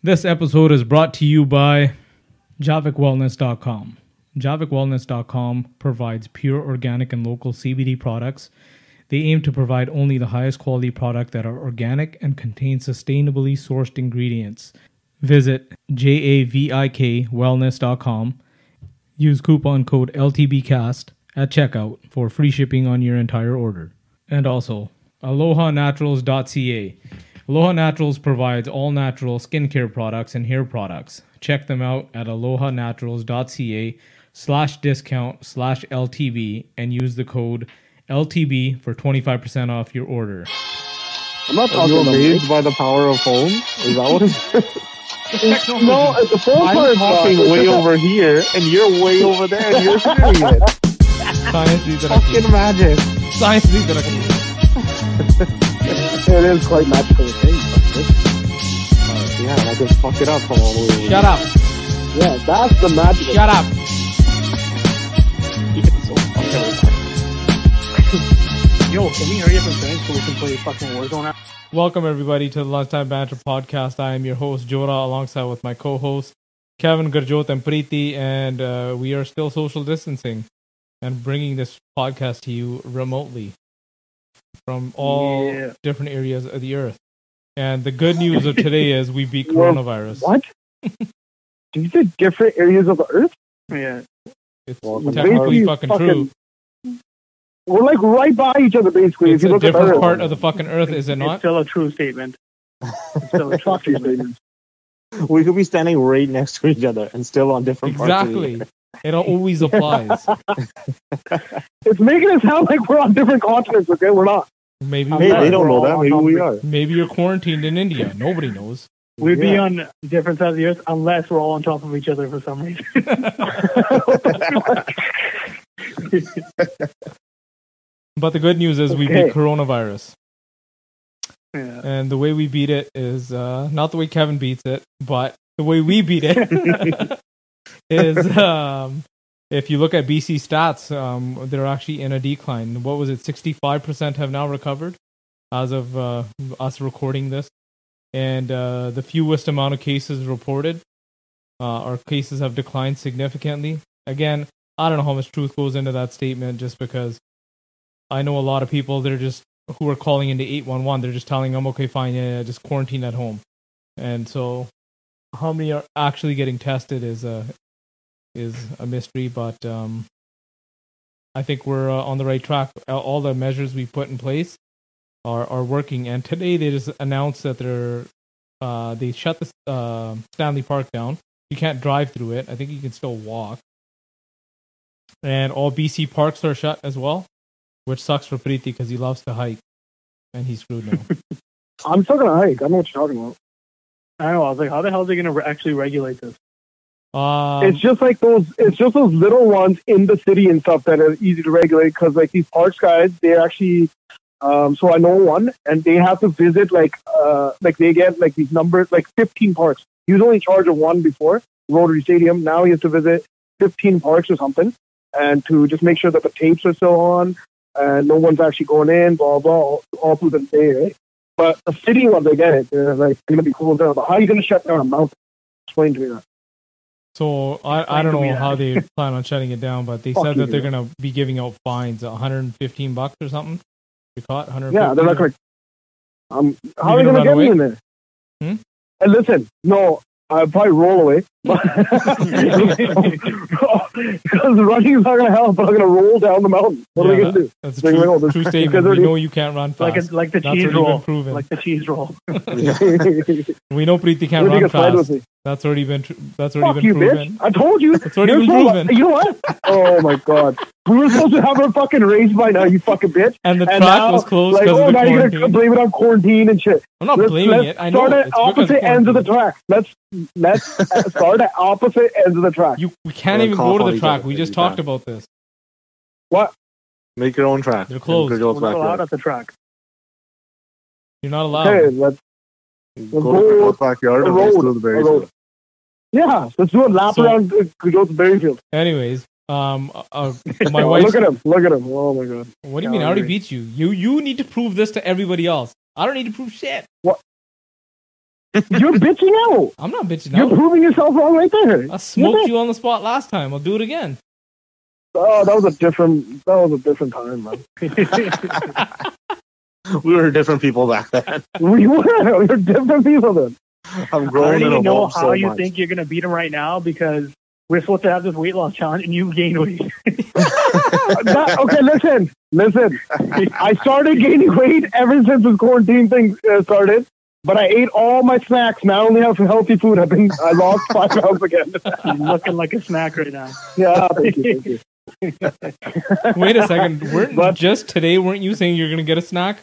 This episode is brought to you by JavikWellness.com. JavikWellness.com provides pure organic and local CBD products. They aim to provide only the highest quality product that are organic and contain sustainably sourced ingredients. Visit JAVIKWellness.com. Use coupon code LTBcast at checkout for free shipping on your entire order. And also, AlohaNaturals.ca. Aloha Naturals provides all natural skincare products and hair products. Check them out at alohaNaturals.ca/discount/LTB and use the code LTB for 25% off your order. I'm not talking amazed by the power of home? Is that what it's... No, the phone I'm talking way over here, and you're way over there, and you're hearing it. Fucking magic. Science It is quite magical thing. Yeah, and I just fuck it up from all the way. Shut up. Yeah, that's the magic. Shut up. So Yo, can we hurry up and finish so we can play fucking Warzone now? Welcome everybody to the Lunchtime Banter Podcast. I am your host Jora, alongside with my co-hosts Kevin, Gurjot, and Preeti, and we are still social distancing and bringing this podcast to you remotely from all different areas of the earth. And the good news of today is we beat coronavirus. What? Did you say different areas of the earth? Yeah. It's technically fucking true. We're like right by each other, basically. It's if you a look different at part of the fucking earth, is it not? It's still a true statement. It's still a true statement. We could be standing right next to each other and still on different parts of the Exactly. It always applies. It's making it sound like we're on different continents, okay? We're not. Maybe Hey, they don't know that. Maybe we are. Maybe you're quarantined in India. Nobody knows. We'd be on different sides of the earth unless we're all on top of each other for some reason. But the good news is we beat coronavirus. Yeah. And the way we beat it is not the way Kevin beats it, but the way we beat it is if you look at BC stats, they're actually in a decline. What was it? 65% have now recovered as of us recording this. And the fewest amount of cases reported, our cases have declined significantly. Again, I don't know how much truth goes into that statement, just because I know a lot of people, who are calling into 811, they're just telling them, okay, fine, yeah, just quarantine at home. And so how many are actually getting tested is a mystery, but I think we're on the right track. All the measures we put in place are working. And today they just announced that they shut the Stanley Park down. You can't drive through it. I think you can still walk. And all BC parks are shut as well, which sucks for Preeti because he loves to hike, and he's screwed now. I'm still gonna hike. I know what you're talking about. I know. I was like, how the hell are they going to actually regulate this? It's just like those. It's just those little ones in the city and stuff that are easy to regulate. Because like these parks guys, they actually. So I know one, and they have to visit like they get like these numbers, like 15 parks. He was only in charge of one before, Rotary Stadium. Now he has to visit 15 parks or something, and to just make sure that the tapes are still on, and no one's actually going in, blah blah, all through the day, right? But the city ones, I get it. They're like going to be cool down. But how are you going to shut down a mountain? Explain to me that. So I don't know how they plan on shutting it down, but they said that they're going to be giving out fines, $115 or something. You caught 150? Yeah, they're not going to. How are they going to get me in there? And listen, no, I'll probably roll away. Because running is not going to help, but I'm going to roll down the mountain. What are they going to do? That's a true statement. We know you can't run fast. Like the cheese roll. Like the cheese roll. We know Preeti can't run fast. That's already been proven. Bitch. I told you. It's already been proven. You know what? Oh my god. We were supposed to have a fucking race by now, you fucking bitch. And the track was closed because of the now quarantine. You're going to blame it on quarantine and shit. I'm not blaming it. I know. Start at opposite ends of the track. Let's start at opposite ends of the track. We can't even go to the track. We just talked about this. What? Make your own track. They're closed. We're not allowed at the track. You're not allowed. Okay, let's go to the backyard and race through the berry field. Yeah, let's do a lap around the berry field. Anyways, my wife. Look at him! Oh my god! What do you mean? I already beat you. You need to prove this to everybody else. I don't need to prove shit. What? You're bitching out. I'm not bitching You're out. proving yourself wrong right there. I smoked you on the spot last time. I'll do it again. Oh, that was a different time, man. We were different people back then. We were different people then. I'm I growing don't and even know evolved how so you much. think you're gonna beat him right now because we're supposed to have this weight loss challenge and you gained weight. Okay, listen. I started gaining weight ever since this quarantine thing started, but I ate all my snacks. Now I only have healthy food. I lost 5 pounds again. You're looking like a snack right now. Yeah, thank you. Wait a second. Just today, weren't you saying you're going to get a snack?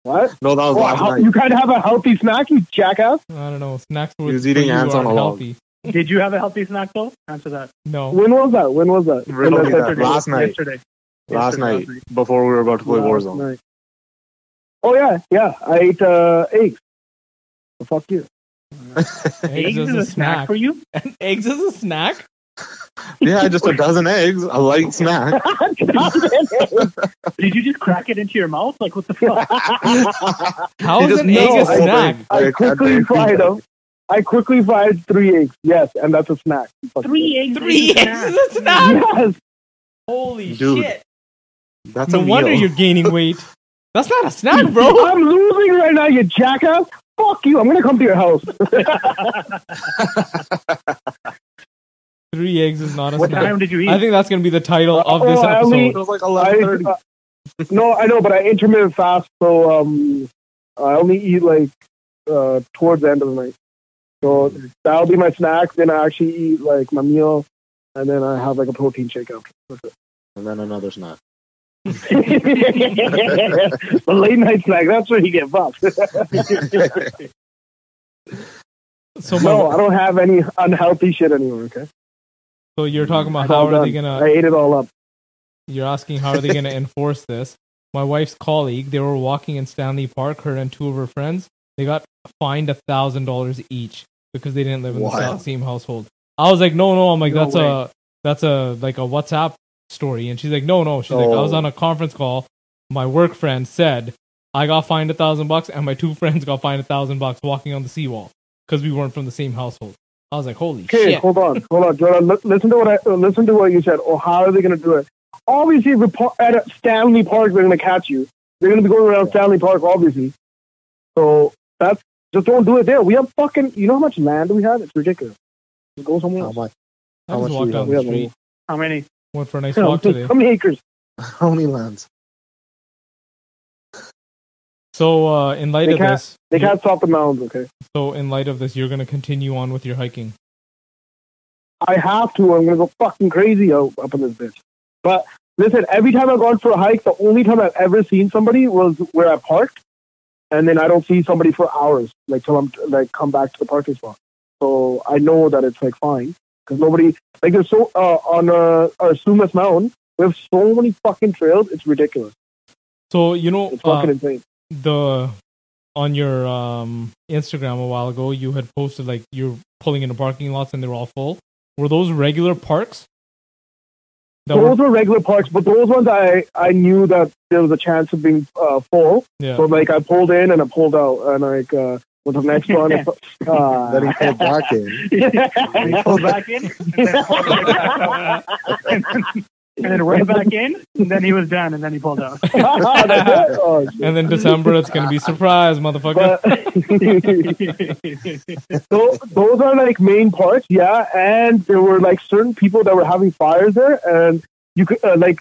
What? No, that was last night. You can't have a healthy snack, you jackass. I don't know. Snacks were He was eating ants on a log. healthy. Did you have a healthy snack though? Answer that. No. When was that? Really that. Last night. Yesterday. Last night, before we were about to play Warzone. Night. Oh yeah. I ate eggs. So fuck you. Eggs is a snack for you? Eggs is a snack? Yeah, just a dozen eggs, a light snack. Did you just crack it into your mouth? Like, what the fuck? How is an egg a snack? I quickly fried them. I quickly fried 3 eggs. Yes, and that's a snack. 3 eggs. 3 eggs is a snack? Yes. Holy Dude, shit. That's No a wonder meal. you're gaining weight. That's not a snack, bro. I'm losing right now, you jackass. Fuck you. I'm going to come to your house. 3 eggs is not a What snack. time did you eat? I think that's going to be the title of this I only- episode. It was like 11:30. No, I know, but I intermittent fast, so I only eat like towards the end of the night. So that'll be my snack. Then I actually eat like my meal, and then I have like a protein shake after. That's it. And then another snack. The late night snack. That's where you get buffed. So No, I don't have any unhealthy shit anymore. Okay. So you're talking about It's all how are they done. going I to... ate it all up. You're asking how are they going to enforce this. My wife's colleague, they were walking in Stanley Park, her and 2 of her friends. They got fined $1,000 each because they didn't live in the same household. I was like, no. I'm like, No that's a like a WhatsApp story. And she's like, no. She's like, I was on a conference call. My work friend said I got fined $1,000 and my 2 friends got fined $1,000 walking on the seawall because we weren't from the same household. I was like, holy Okay, shit. hold on, Jordan. Listen to what you said. Oh, how are they going to do it? Obviously, if you're at Stanley Park, they're going to catch you. They're going to be going around Stanley Park, obviously. So just don't do it there. We have fucking. You know how much land we have? It's ridiculous. Just go somewhere How else. much? I How just much walked do down we the have? street. How many? Went for a nice walk today. How many acres? How many lands? So in light of this, They can't stop the mountains. Okay. so in light of this, you're going to continue on with your hiking. I have to. I'm going to go fucking crazy up in this bitch. But listen, every time I've gone for a hike, the only time I've ever seen somebody was where I parked, and then I don't see somebody for hours, like till I'm like come back to the parking spot. So I know that it's like fine because nobody like there's so on our Sumas Mountain we have so many fucking trails. It's ridiculous. So you know, It's fucking insane. On your Instagram a while ago, you had posted like you're pulling into parking lots and they're all full. Were those regular parks? Those were regular parks, but those ones I knew that there was a chance of being full. Yeah. So like I pulled in and I pulled out, and like with the next one, Then he pulled back in. He pulled back in, and then right back in, and then he was done, and then he pulled out. Oh, shit. And then December, it's gonna be surprise, motherfucker. Those are like main parks, yeah. And there were like certain people that were having fires there, and you could like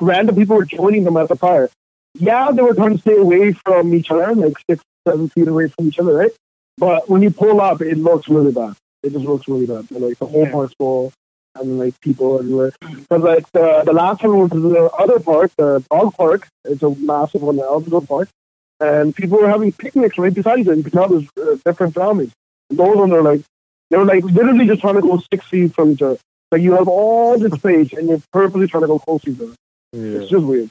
random people were joining them at the fire. Yeah, they were trying to stay away from each other, like 6-7 feet away from each other, right? But when you pull up, it looks really bad. It just looks really bad. And, like the whole park's full, and like people everywhere. Because like the last time we went to the other park, the dog park, it's a massive one, the outdoor park, and people were having picnics right beside each other. You could tell there's different families. And those ones are like they were like literally just trying to go 6 feet from each other. Like you have all this space, and you're purposely trying to go close to each other. Yeah. It's just weird.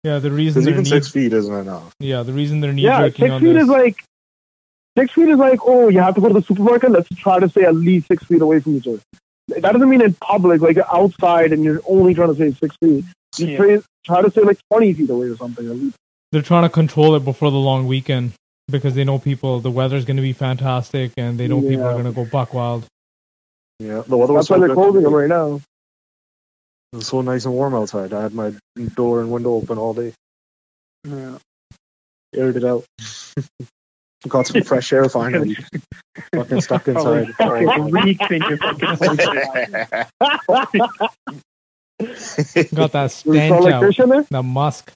Yeah, the reason Because they're even 6 feet isn't enough. yeah, the reason they're knee Yeah, jerking 6 on feet this. is like 6 feet is like, oh, you have to go to the supermarket. Let's try to stay at least 6 feet away from each other. That doesn't mean in public, like you're outside and you're only trying to stay 6 feet. You try to stay like 20 feet away or something at least. they're trying to control it before the long weekend because they know the weather's going to be fantastic and they know people are going to go buck wild. Yeah, the weather was That's why they're closing them right now. It was so nice and warm outside. I had my door and window open all day. Yeah. Aired it out. Got some fresh air finally. Fucking stuck inside. Reeks in your fucking Got that There's stench solid out. fish in there? The musk.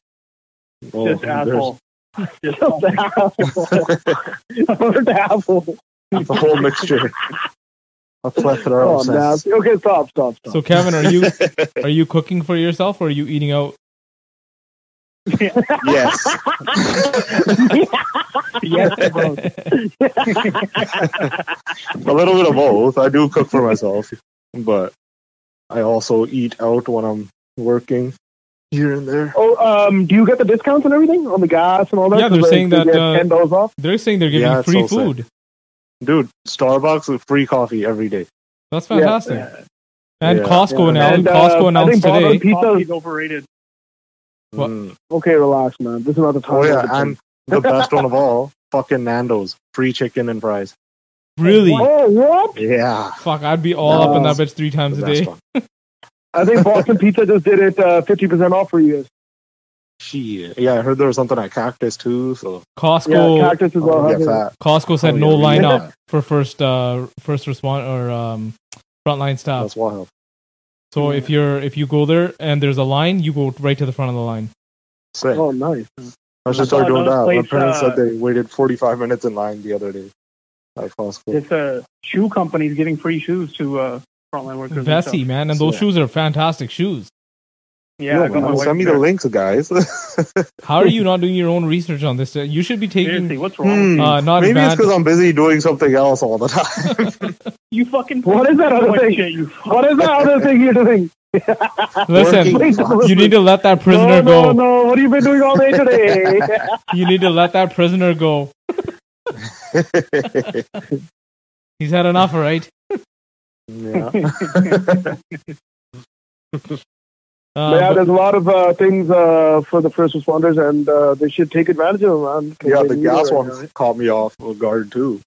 Oh, Just asshole. Just Just apple. Burnt apple. the whole mixture. A plethora Oh, of sense. nasty. Okay, stop. So Kevin, are you cooking for yourself or are you eating out? Yes. yes to both. A little bit of both. I do cook for myself, but I also eat out when I'm working here and there. Oh, do you get the discounts and everything on the gas and all that? Yeah, they're 'Cause, saying they that, get $10 off. They're saying they're giving Yeah, you it's free so food. Dude, Starbucks with free coffee every day. That's fantastic. Yeah. And Yeah. Costco Yeah. And, Costco I announced think Barbara today. Pizza. Coffee's overrated. What? Okay, relax, man. This is not the time. Oh yeah, for and the best one of all, fucking Nando's. Free chicken and fries. Really? Oh, what? Yeah. Fuck, I'd be all up in that bitch 3 times The a best day. one. I think Boston Pizza just did it 50% off for you guys. Shit. Yeah, I heard there was something at Cactus too, so Costco Yeah, Cactus is all I'll get having it. fat. Costco said Oh, no yeah. lineup Yeah. for first respond or frontline staff. That's wild. So if you go there and there's a line, you go right to the front of the line. Sick. Oh, nice. I should I start saw doing another that. My place, parents said they waited 45 minutes in line the other day at Costco. This shoe company's giving free shoes to frontline workers. and Vessi, stuff. man, and those Yeah. shoes are fantastic shoes. Yeah, Yo, I got man, my wife send me there. the links, guys. How are you not doing your own research on this? You should be Seriously, taking what's wrong? not Maybe it's advanced. because I'm busy doing something else all the time. You fucking. What is that other What thing? shit, you What is that other thing you're doing? Listen, Working. you need to let that prisoner go. No. What have you been doing all day today? You need to let that prisoner go. He's had enough, all right? Yeah. Yeah, there's a lot of things for the first responders, and they should take advantage of them, man. 'cause Yeah, they the need gas it right one now. caught me off guard too.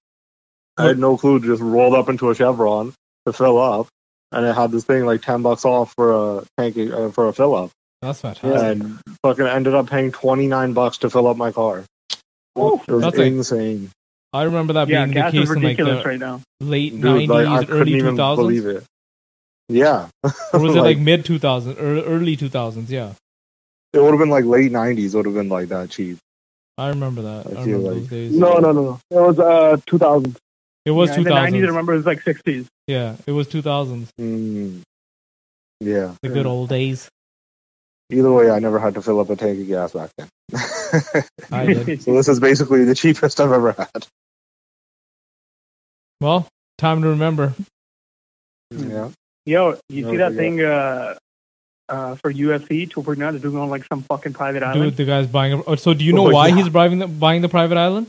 I had no clue. Just rolled up into a Chevron to fill up, and it had this thing like $10 off for a tank for a fill up, That's fantastic. and fucking ended up paying $29 to fill up my car. It was That's like- insane. I remember that Yeah, being the gas is case in like ridiculous the right now. late Dude, 90s, like, I couldn't early even 2000s. believe it. Yeah. Or was it like mid 2000s or early 2000s? Yeah, It would have been like late 90s. Would have been like that cheap. I remember that. I I feel remember like- those days. No. It was 2000. It was In the 90s, I 2000s. remember it was like 60s. Yeah, it was 2000s. Yeah. The good old days. Either way, I never had to fill up a tank of gas back then. I did. So this is basically the cheapest I've ever had. Well, time to remember. Yeah. Yo, you No, see that yeah. thing for UFC 2.9? They're doing on like some fucking private island. Dude, the guy's buying. So, do you know Oh, why yeah. he's buying the private island?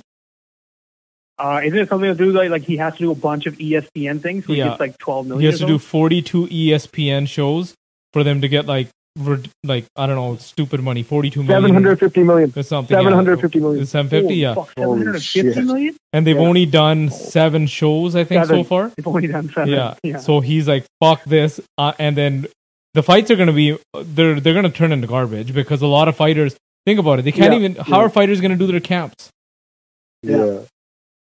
Isn't it something to do like he has to do a bunch of ESPN things? So Yeah. he gets like 12 million. He has or to do something? 42 ESPN shows for them to get like I don't know, stupid money, 42 million 750 million. or something. 750 million. 750, Oh, yeah. Fuck, Holy 750 shit. million? And they've Yeah. only done 7 shows, I think, so Seven. far. They've only done 7. Yeah. So he's like, "Fuck this," and then the fights are gonna be they're gonna turn into garbage because a lot of fighters think about it. They can't Yeah. even. How are fighters gonna do their camps? Yeah.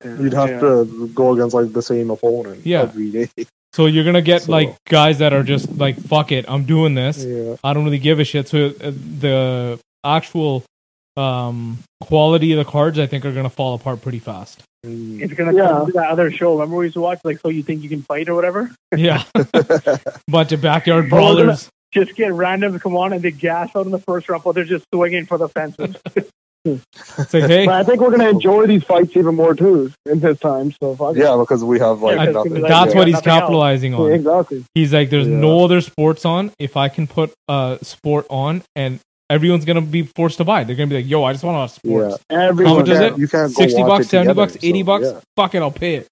You'd have to go against like the same opponent Yeah. every day. So you're gonna get So- like guys that are just like, "Fuck it, I'm doing this. Yeah. I don't really give a shit." So the actual quality of the cards, I think, are gonna fall apart pretty fast. It's gonna Yeah. come to that other show. Remember we used to watch like So You Think You Can Fight or whatever? Yeah, bunch of backyard Oh, brawlers. Just get randoms come on and they gas out in the first round, but they're just swinging for the fences. It's like, hey, But I think we're going to enjoy these fights even more, too, in this time. So, fuck it. Yeah, because we have like Yeah, nothing. like- that's yeah, what he's nothing else. capitalizing Yeah, on. exactly. He's like, there's Yeah. no other sports on. If I can put a sport on, and everyone's gonna be forced to buy, they're gonna be like, "Yo, I just want to watch sports. Yeah. Everyone. How much is it? You can't go 60 watch bucks, it 70 together, bucks, 80 so, bucks. yeah. Fuck it, I'll pay it."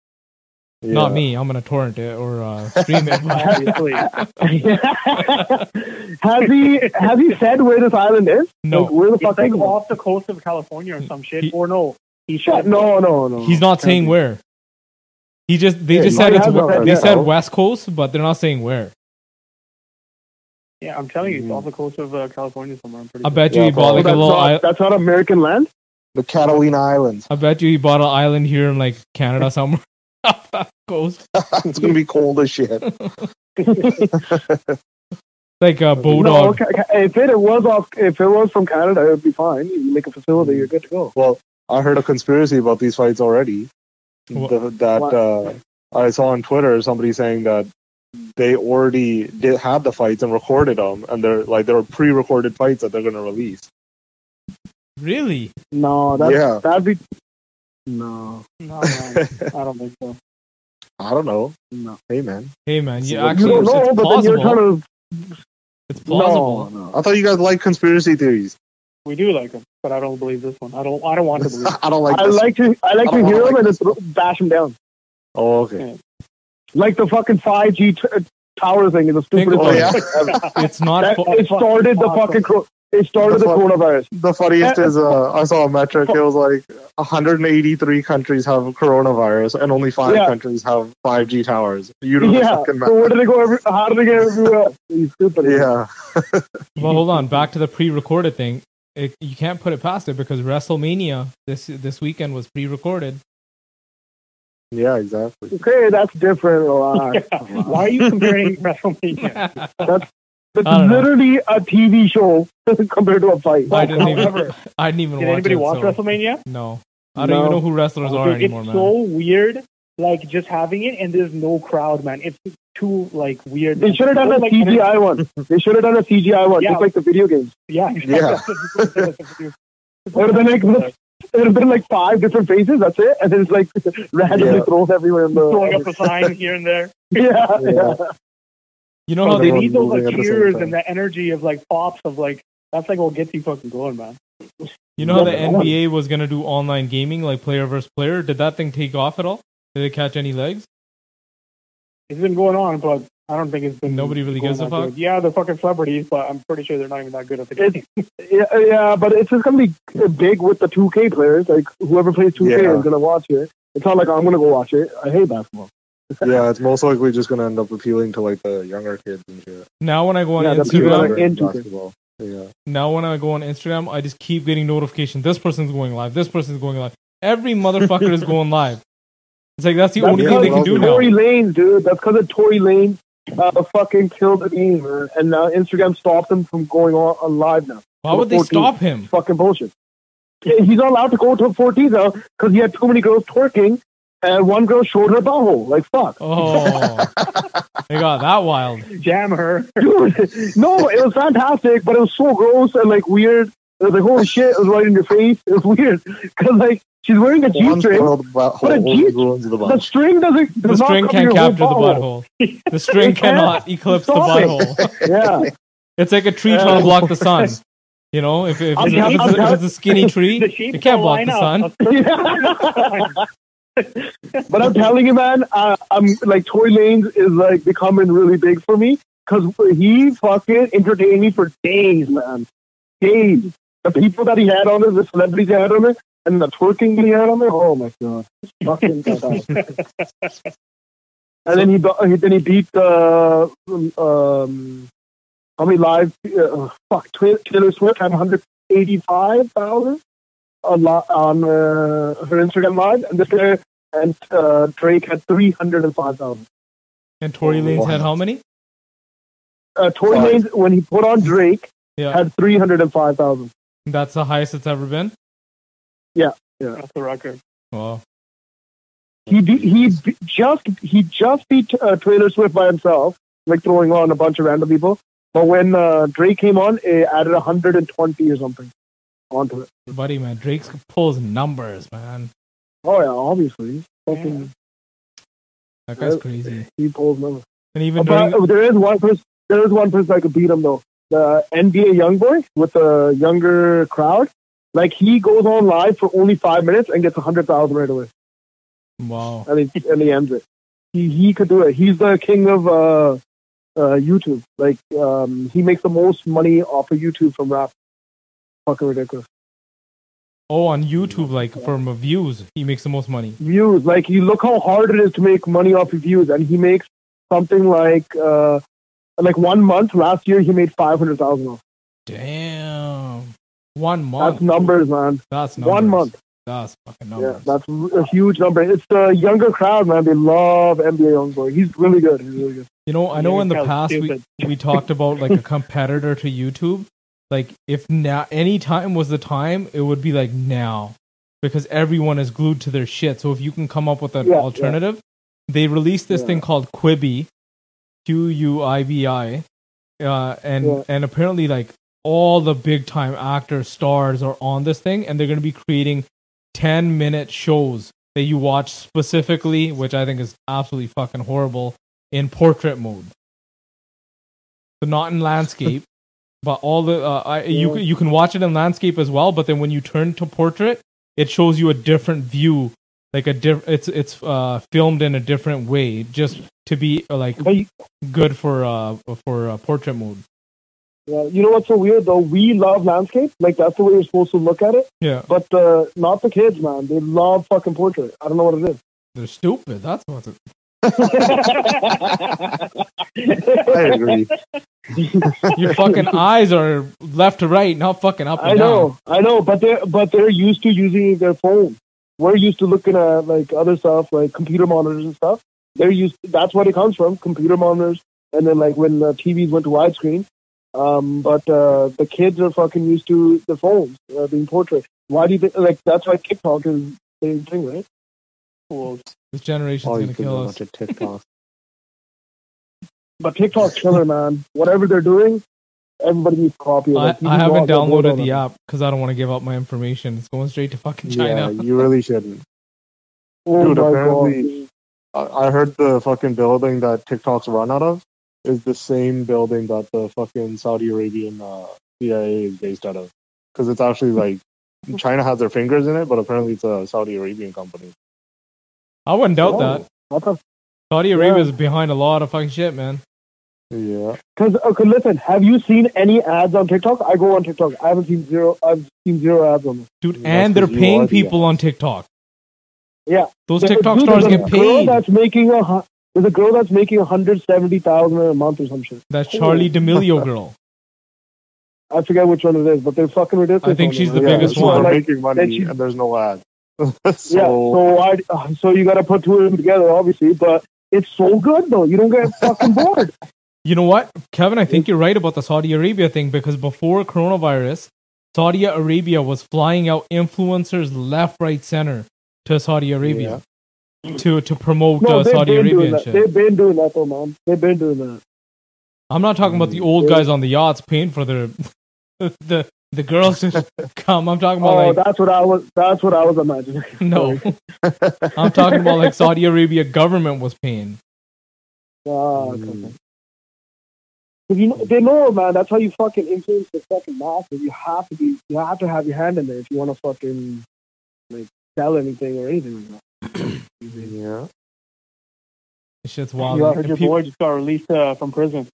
Not me. I'm gonna torrent it or stream it. Obviously. Has he said where this island is? No. Like, where the It's fuck like is it? off the coast of California or some shit. Or no. He Shut- should. No. He's not saying where. They just Yeah, said he it's has not they said said that. West Coast, but they're not saying where. Yeah, I'm telling you, it's off the coast of California somewhere. I'm pretty I sure. bet you Yeah, he bought like a that's, little. that's not American land? The Catalina Islands. I bet you he bought an island here in like Canada somewhere off that coast, It's gonna be cold as shit. like a No, Bodog. if it was from Canada, it would be fine. You make a facility, you're good to go. Well, I heard a conspiracy about these fights already. What? I saw on Twitter somebody saying that they already had the fights and recorded them, and there were pre-recorded fights that they're going to release. Really? No, Yeah. that'd be no. No, man. I don't think so. I don't know. No. Hey, man. Hey man, you So actually You don't know, it's but then you're plausible. trying to. It's plausible. No. I thought you guys like conspiracy theories. We do like them, but I don't believe this one. I don't want to believe it. I don't like I this. like to I don't hear them like and this. just bash them down. Oh, okay. Like the fucking 5G tower thing is the stupidest Oh, thing yeah? ever. It's not. That- Fu- it started the fucking it started the coronavirus. The funniest is I saw a metric. It was like 183 countries have coronavirus, and only 5 Yeah. countries have 5G towers. You do the Yeah. fucking So math. where did they go? How did they get everywhere else? You stupid. Yeah. Well, hold on. Back to the pre-recorded thing. You can't put it past it because WrestleMania this weekend was pre-recorded. Yeah, exactly. Okay, that's different. Why are you comparing WrestleMania? It's I don't know. literally a TV show compared to a fight. I didn't even. However, I didn't even Did watch anybody it. watch so- WrestleMania? No, I don't even know who wrestlers are Dude, anymore, it's man. so weird, like just having it, and there's no crowd, man. It's too like weird. They should have done a Like, CGI one. They should have done a CGI one, Yeah. just like the video games. Yeah, Yeah. It would have been like it would have been like 5 different faces. That's it, and then it's like randomly Yeah. thrown everywhere in the. throwing up a sign here and there. Yeah. You know how They they need those moving like at the same cheers time. and that energy of like pops of like that's like what gets you fucking going, man. You know how the NBA was gonna do online gaming, like player versus player? Did that thing take off at all? Did it catch any legs? It's been going on, but I don't think it's been. Nobody really going gives a that fuck? good. Yeah, they're fucking celebrities, but I'm pretty sure they're not even that good at the game. Yeah, but it's just gonna be big with the 2K players. Like whoever plays 2K Yeah. is gonna watch it. It's not like I'm gonna go watch it. I hate basketball. Yeah, it's most likely just going to end up appealing to like the younger kids and shit. Now when I go on Yeah, the people that Instagram, are into it. basketball. Yeah. now when I go on Instagram, I just keep getting notifications. This person's going live. This person's going live. Every motherfucker is going live. It's like that's the only thing they can do now. Tory Lanez, dude. That's because of Tory Lanez fucking killed the game, and now Instagram stopped him from going on live now. Why would they 14. stop him? Fucking bullshit. Yeah, he's not allowed to go to 14 now because he had too many girls twerking, and one girl showed her butthole. Like fuck, Oh, they got that wild. Jam her. dude. No, it was fantastic, but it was so gross and like weird. It was like holy shit, it was right in your face. It was weird because like she's wearing a G One string. spoiled But a butthole G- ruins the The bunch. string The does not string cover can't your whole capture the butthole. The string It can't. cannot eclipse the Stop it. butthole. Yeah. It's like a tree trying to block the sun. You know, if it's a skinny tree, The sheep it can't block line the up. sun. But I'm telling you, man, I'm like Tory Lanez is like becoming really big for me because he fucking entertained me for days, man. Days. The people that he had on it, the celebrities he had on it, and the twerking that he had on there. Oh my god, fucking fantastic. And then he beat how many live? Taylor Swift had 185,000 on her Instagram live, and this guy and Drake had 305,000. And Tory Lanez had how many? Tory Lanez, when he put on Drake, Yeah, had 305,000. that's the highest it's ever been. That's the record. Wow. He just beat Taylor Swift by himself, like throwing on a bunch of random people. But when Drake came on, it added 120 or something onto it. Buddy, man, Drake pulls numbers, man. Oh yeah, obviously. Fucking, That guy's crazy. he pulls numbers. And even But during, there is one person that could beat him though. The NBA YoungBoy with a younger crowd. Like he goes on live for only 5 minutes and gets 100,000 right away, wow. and he ends it. he could do it. He's the king of YouTube. Like he makes the most money off of YouTube from rap. Fucking ridiculous. Oh, on YouTube, like from views, he makes the most money. Views, like you look how hard it is to make money off of views, and he makes something like 1 month last year he made 500,000. Damn, 1 month. That's numbers, man. That's numbers. 1 month. That's fucking numbers. Yeah, that's a huge number. It's the younger crowd, man. They love NBA Youngboy. He's really good. He's really good. You know, I know in the past we talked about like a competitor to YouTube. Like if now any time was the time, it would be like now, because everyone is glued to their shit. So if you can come up with an alternative, they released this thing called Quibi, Quibi, and apparently like all the big time actors, stars are on this thing, and they're going to be creating 10-minute shows that you watch specifically, which I think is absolutely fucking horrible, in portrait mode. So not in landscape. But all the you can watch it in landscape as well. But then when you turn to portrait, it shows you a different view, like it's filmed in a different way, just to be good for portrait mode. Yeah, you know what's so weird though? We love landscape, like that's the way you're supposed to look at it. Yeah. But not the kids, man. They love fucking portrait. I don't know what it is. They're stupid. That's what it. I agree. Your fucking eyes are left to right, not fucking up and down. I know, but they're used to using their phone. We're used to looking at like other stuff, like computer monitors and stuff. That's what it comes from, computer monitors. And then like when the TVs went to widescreen, but the kids are fucking used to the phones being portrait. Why do you think? Like that's why TikTok is the same thing, right? Well, this generation's gonna kill us. TikTok. But TikTok's killer, man. Whatever they're doing, everybody needs to copy it. I haven't downloaded the app because I don't want to give up my information. It's going straight to fucking China. Yeah, you really shouldn't. Oh Dude, my apparently, I heard the fucking building that TikTok's run out of is the same building that the fucking Saudi Arabian CIA is based out of. Because it's actually like, China has their fingers in it, but apparently it's a Saudi Arabian company. I wouldn't doubt that. What the? Saudi Arabia is behind a lot of fucking shit, man. Yeah. Because listen, have you seen any ads on TikTok? I go on TikTok. I've seen zero ads on them. Dude, and they're paying people on TikTok. Yeah. Those TikTok stars get paid. There's a girl that's making $170,000 a month or some shit. That Charlie D'Amelio girl. I forget which one it is, but they're fucking ridiculous. I think she's the biggest one. They're making money and there's no ad. So you got to put two of them together, obviously, but it's so good though. You don't get fucking bored. You know what, Kevin? I think you're right about the Saudi Arabia thing, because before coronavirus, Saudi Arabia was flying out influencers left, right, center to Saudi Arabia to promote Saudi Arabia and shit. They've been doing that though, man. They've been doing that. I'm not talking about the old guys on the yachts paying for their the girls to come. I'm talking about that's what I was imagining. No, I'm talking about like Saudi Arabia government was paying. Okay. You know, they know, man. That's how you fucking influence the fucking masses. You have to have your hand in there if you want to fucking like sell anything or anything like that. Yeah. This shit's wild. You heard your boy just got released from prison.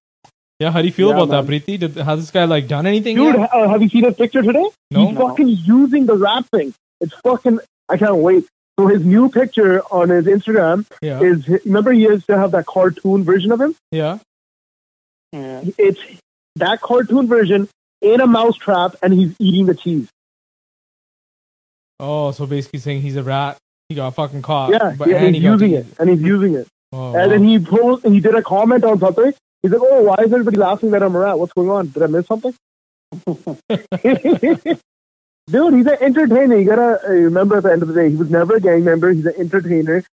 Yeah, how do you feel about that, Preeti? Has this guy like done anything? Dude, have you seen his picture today? No. He's fucking using the rap thing. It's fucking. I can't wait. So his new picture on his Instagram is. Remember, he used to have that cartoon version of him. Yeah. It's that cartoon version in a mousetrap, and he's eating the cheese. Oh, so basically saying he's a rat. He got fucking caught. Yeah, and he's using it. Oh, and then he did a comment on something. He's like, "Oh, why is everybody laughing that I'm a rat? What's going on? Did I miss something?" Dude, he's an entertainer. You gotta remember, at the end of the day, he was never a gang member. He's an entertainer,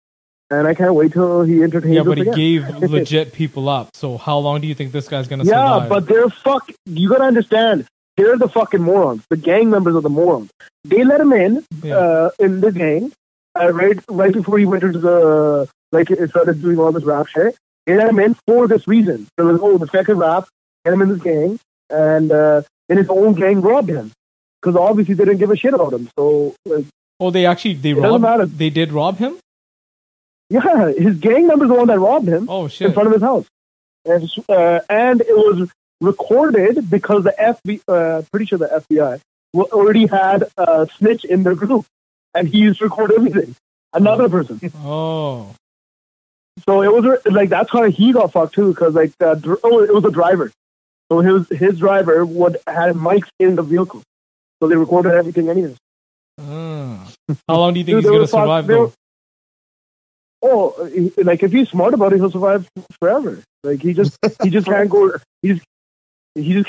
and I can't wait till he entertains. Yeah, but he again. gave legit people up. So how long do you think this guy's gonna survive? Yeah, but they're You gotta understand. They're the fucking morons. The gang members are the morons. They let him in the gang right before he went into the started doing all this rap shit. They let him in for this reason. They're like, the second rap, get him in this gang, and then his own gang robbed him because obviously they didn't give a shit about him. So, they robbed. They did rob him. Yeah, his gang member's the one that robbed him Oh shit. in front of his house, and it was recorded because the FBI, pretty sure the FBI already had a snitch in their group, and he used to record everything. Another person. Oh. So it was like that's how he got fucked too, because like it was a driver. So his driver had mics in the vehicle, so they recorded everything anyways. How long do you think he's Dude, gonna survive though? Like if he's smart about it, he'll survive forever. Like he just can't go. He just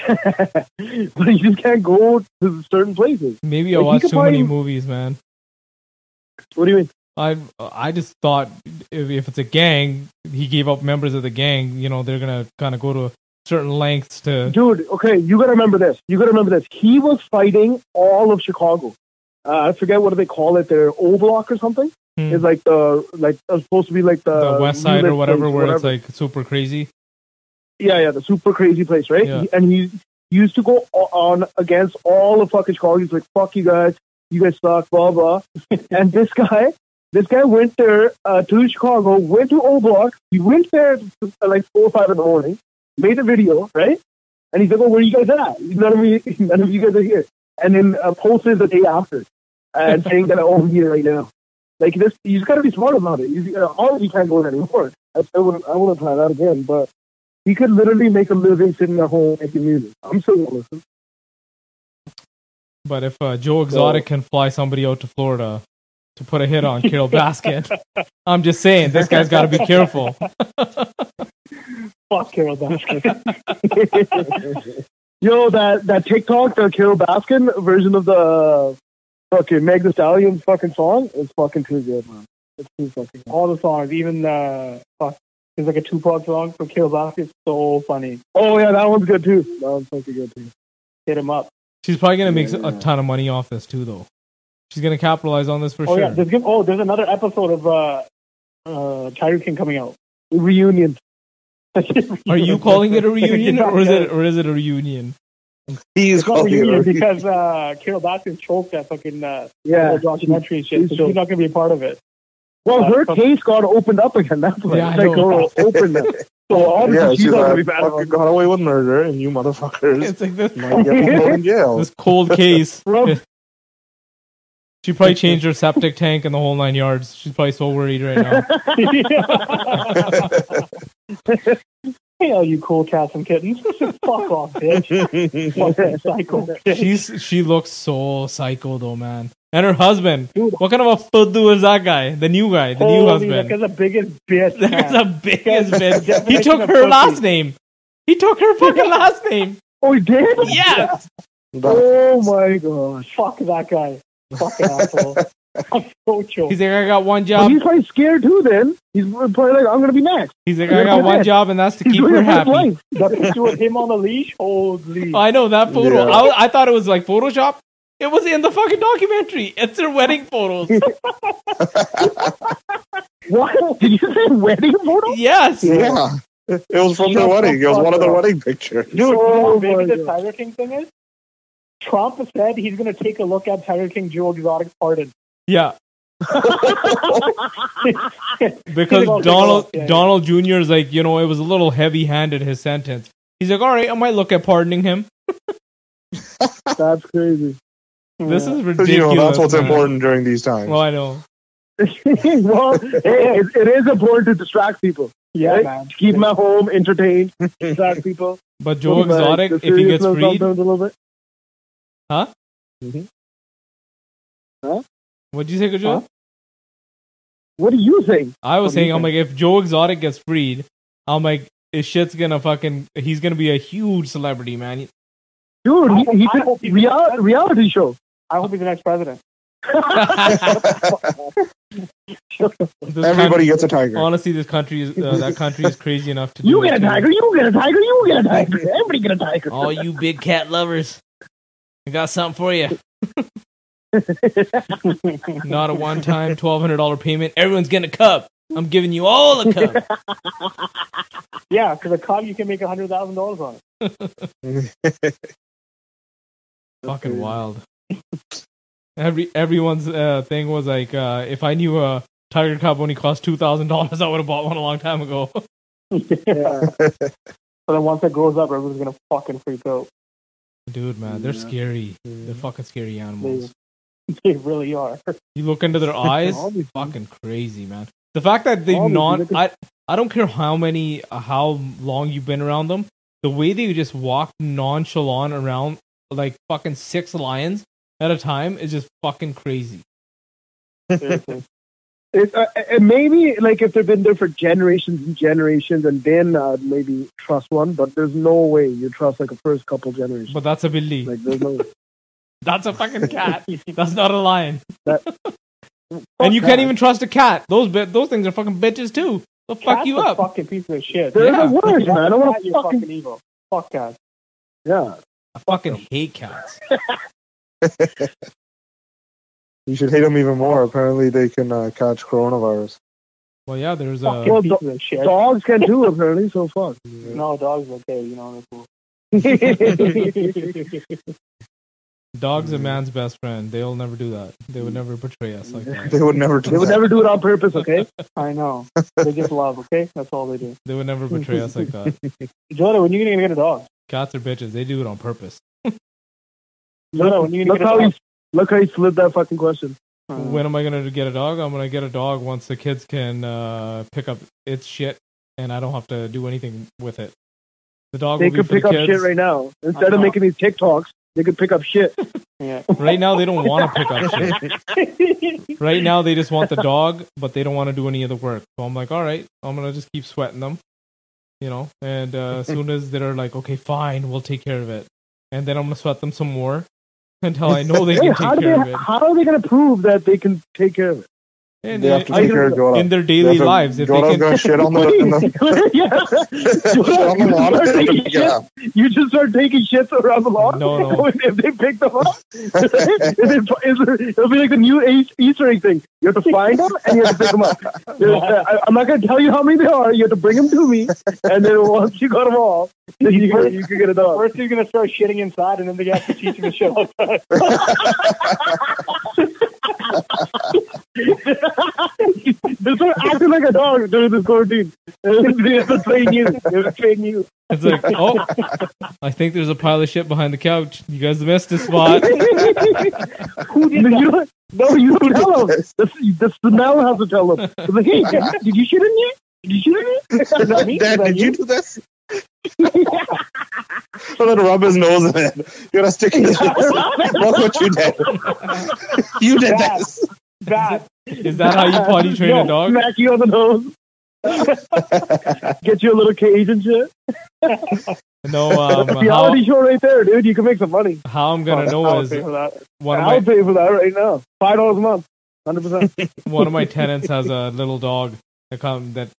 can't go to certain places. Maybe I Like, watched he could too many probably- movies, man. What do you mean? I just thought if it's a gang, he gave up members of the gang. You know, they're gonna kind of go to certain lengths to. Dude, okay, you gotta remember this. He was fighting all of Chicago. I forget what do they call it there, O Block or something. It's like it's supposed to be like the West Side or music whatever, place, where it's like super crazy. Yeah, the super crazy place, right? Yeah. And he used to go on against all of fucking Chicago. He's like, "Fuck you guys suck," blah blah. And this guy went there to Chicago, went to O Block. He went there at like 4 or 5 in the morning, made a video, right? And he's like, "Oh, where are you guys at? None of you guys are here." And then posted the day after, and saying that I'm here right now. Like this, you just gotta be smart about it. Obviously, you can't go there anymore. I wouldn't try that again. But he could literally make a living sitting at home making music. I'm still gonna listen. But if Joe Exotic can fly somebody out to Florida to put a hit on Carol Baskin, I'm just saying this guy's got to be careful. Fuck Carol Baskin. Yo, that TikTok, the Carol Baskin version of the fucking Meg Thee Stallion fucking song is fucking too good, man. It's too fucking good. All the songs, even there's like a Tupac song for Carol Baskin. It's so funny. Oh yeah, that one's good too. That one's fucking good too. Hit him up. She's probably gonna make a ton of money off this too, though. She's gonna capitalize on this for sure. Yeah, there's another episode of Tiger King coming out. Reunion. Are you calling it a reunion, or is it a reunion? He's It's not calling it reunion a because Carol Baskin choked that fucking Yeah. documentary and shit, so she's not gonna be a part of it. Well, her case got opened up again. That's why. Yeah, I Like, know. opened up. So obviously Yeah, she's she's not gonna like, be bad. fucking got away with murder, and you motherfuckers It's like this, might get thrown in jail. this cold case. Rob- She probably changed her septic tank and the whole 9 yards. She's probably so worried right now. Hey, all you cool cats and kittens. Fuck off, bitch. Fucking psycho. She looks so psycho though, man. And her husband. Dude. What kind of a fuddu is that guy? The new guy, the new Holy, husband. That guy's the biggest bitch. That's man. a biggest bitch. Definition He took of her pussy. last name. He took her fucking last name. Oh, he did? Yes. Oh my gosh. Fuck that guy. Fucking asshole. I'm so choked. He's like, I got one But job. he's probably scared too then. He's probably like, I'm going to be next. He's like, I got one job, and that's to He's keep going her to live happy. life. That picture with him on the leash? Holy. I know that photo. Yeah. I thought it was like Photoshop. It was in the fucking documentary. It's their wedding photos. What? Did you say wedding photo? Yes. Yeah. It was from their wedding. It was one of the wedding pictures. Dude, you know Oh how big my the God. Tiger King thing is? Trump said he's going to take a look at Tiger King Joe Exotic's pardon. Yeah. Because Take a Donald look, yeah. Donald Jr. is like, it was a little heavy-handed, his sentence. He's like, all right, I might look at pardoning him. That's crazy. This is Because, ridiculous. that's what's man. important during these times. Well, I know. Well, hey, it is important to distract people. Yeah, right? man. Keep them at home, entertained, distract people. But Joe Like, Exotic, the if he gets seriousness freed, sometimes a little bit. huh? Mhm. Huh? What'd you say, Joe? Huh? What do you think? I was What do you saying, I'm think? like, if Joe Exotic gets freed, I'm like, his shit's gonna he's gonna be a huge celebrity, man. Dude, I he hope could he's- reality show. I hope he's the next president. This Everybody gets a tiger. honestly, this country is that country is crazy enough to do You it get a too. tiger, you get a tiger, you get a tiger. Everybody get a tiger. All you big cat lovers, I got something for you. Not a one-time $1,200 payment. Everyone's getting a cup. I'm giving you all a cup. Yeah, because a cop you can make $100,000 on it. Fucking wild. Everyone's thing was like, if I knew a Tiger Cub only cost $2,000, I would have bought one a long time ago. Yeah. So then once it grows up, everyone's gonna fucking freak out. Dude, man, they're scary. They're fucking scary animals. They really are. You look into their eyes, fucking crazy, man. The fact that they've I don't care how long you've been around them, the way they just walk nonchalant around like fucking 6 lions at a time is just fucking crazy. Seriously. It maybe like if they've been there for generations and generations, and then maybe trust one, but there's no way you trust like a first couple generations. But that's a billy. Like there's no. That's a fucking cat. That's not a lion. And you can't even trust a cat. Those things are fucking bitches too. They'll fuck you up. Fucking piece of shit. They're the worst, man. I don't want to fucking evil. Fuck cats. Yeah. I fucking hate cats. You should hate them even more. Apparently, they can catch coronavirus. Well, yeah, there's dogs can too, apparently, so fuck. No, dogs okay, you know, they're cool. Dog's a man's best friend. They'll never do that. They would never betray us like that. They would never do it on purpose, okay? I know. They just love, okay? That's all they do. They would never betray us like that. Jordan, when are you going to get a dog? Cats are bitches. They do it on purpose. Jordan, when are you going to get a dog? Look how he slid that fucking question. When am I going to get a dog? I'm going to get a dog once the kids can pick up its shit and I don't have to do anything with it. The dog they will be could for pick the up kids. shit right now. Instead of making these TikToks, they could pick up shit. Yeah. Right now, they don't want to pick up shit. Right now, they just want the dog, but they don't want to do any of the work. So I'm like, all right, I'm going to just keep sweating them, you know, and as soon as they're like, okay, fine, we'll take care of it. And then I'm going to sweat them some more until I know they can take care of it. How are they going to prove that they can take care of it? And they have to take care of Jordan. In their daily lives. If Jordan's going to shit on the You just start taking shits around the lawn? No. If they pick them up, it'll be like the new Easter egg thing. You have to find them and you have to pick them up. I'm not going to tell you how many there are. You have to bring them to me. And then once you got them all, then you can get a dog. First you're going to start shitting inside and then they have to teach you to shit outside. They're sort of acting like a dog during this quarantine. They have to train you. They have to train you. It's like, oh, I think there's a pile of shit behind the couch. You guys missed a spot. Who did that? You don't tell them. The smell has to tell them. It's like, hey, did you shit in here? Did you shit in here? Dad, did you do this? I'm gonna rub his nose in it. You're gonna stick his nose. Look what you did. You did this. Bad. Is that how you potty train a dog? Smack you on the nose. Get you a little cage and shit. No, reality show right there, dude. You can make some money. How I'm gonna know is pay for that. I'll pay for that right now. $5 a month, 100%. One of my tenants has a little dog that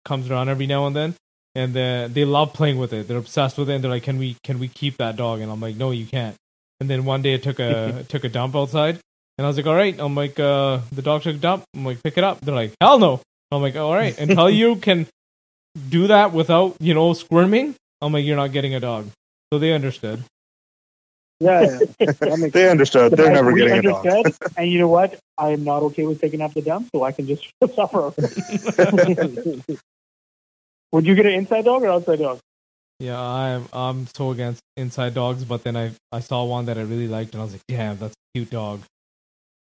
comes around every now and then, and they love playing with it. They're obsessed with it, and they're like, "Can we keep that dog?" And I'm like, "No, you can't." And then one day it took a dump outside, and I was like, "All right." I'm like, "The dog took a dump." I'm like, "Pick it up." They're like, "Hell no." I'm like, "All right." Until you can do that without squirming, I'm like, "You're not getting a dog." So they understood. Yeah. They understood. They're never getting a dog. And you know what? I am not okay with picking up the dump, so I can just suffer. Would you get an inside dog or outside dog? Yeah, I'm so against inside dogs, but then I saw one that I really liked, and I was like, "Damn, that's a cute dog.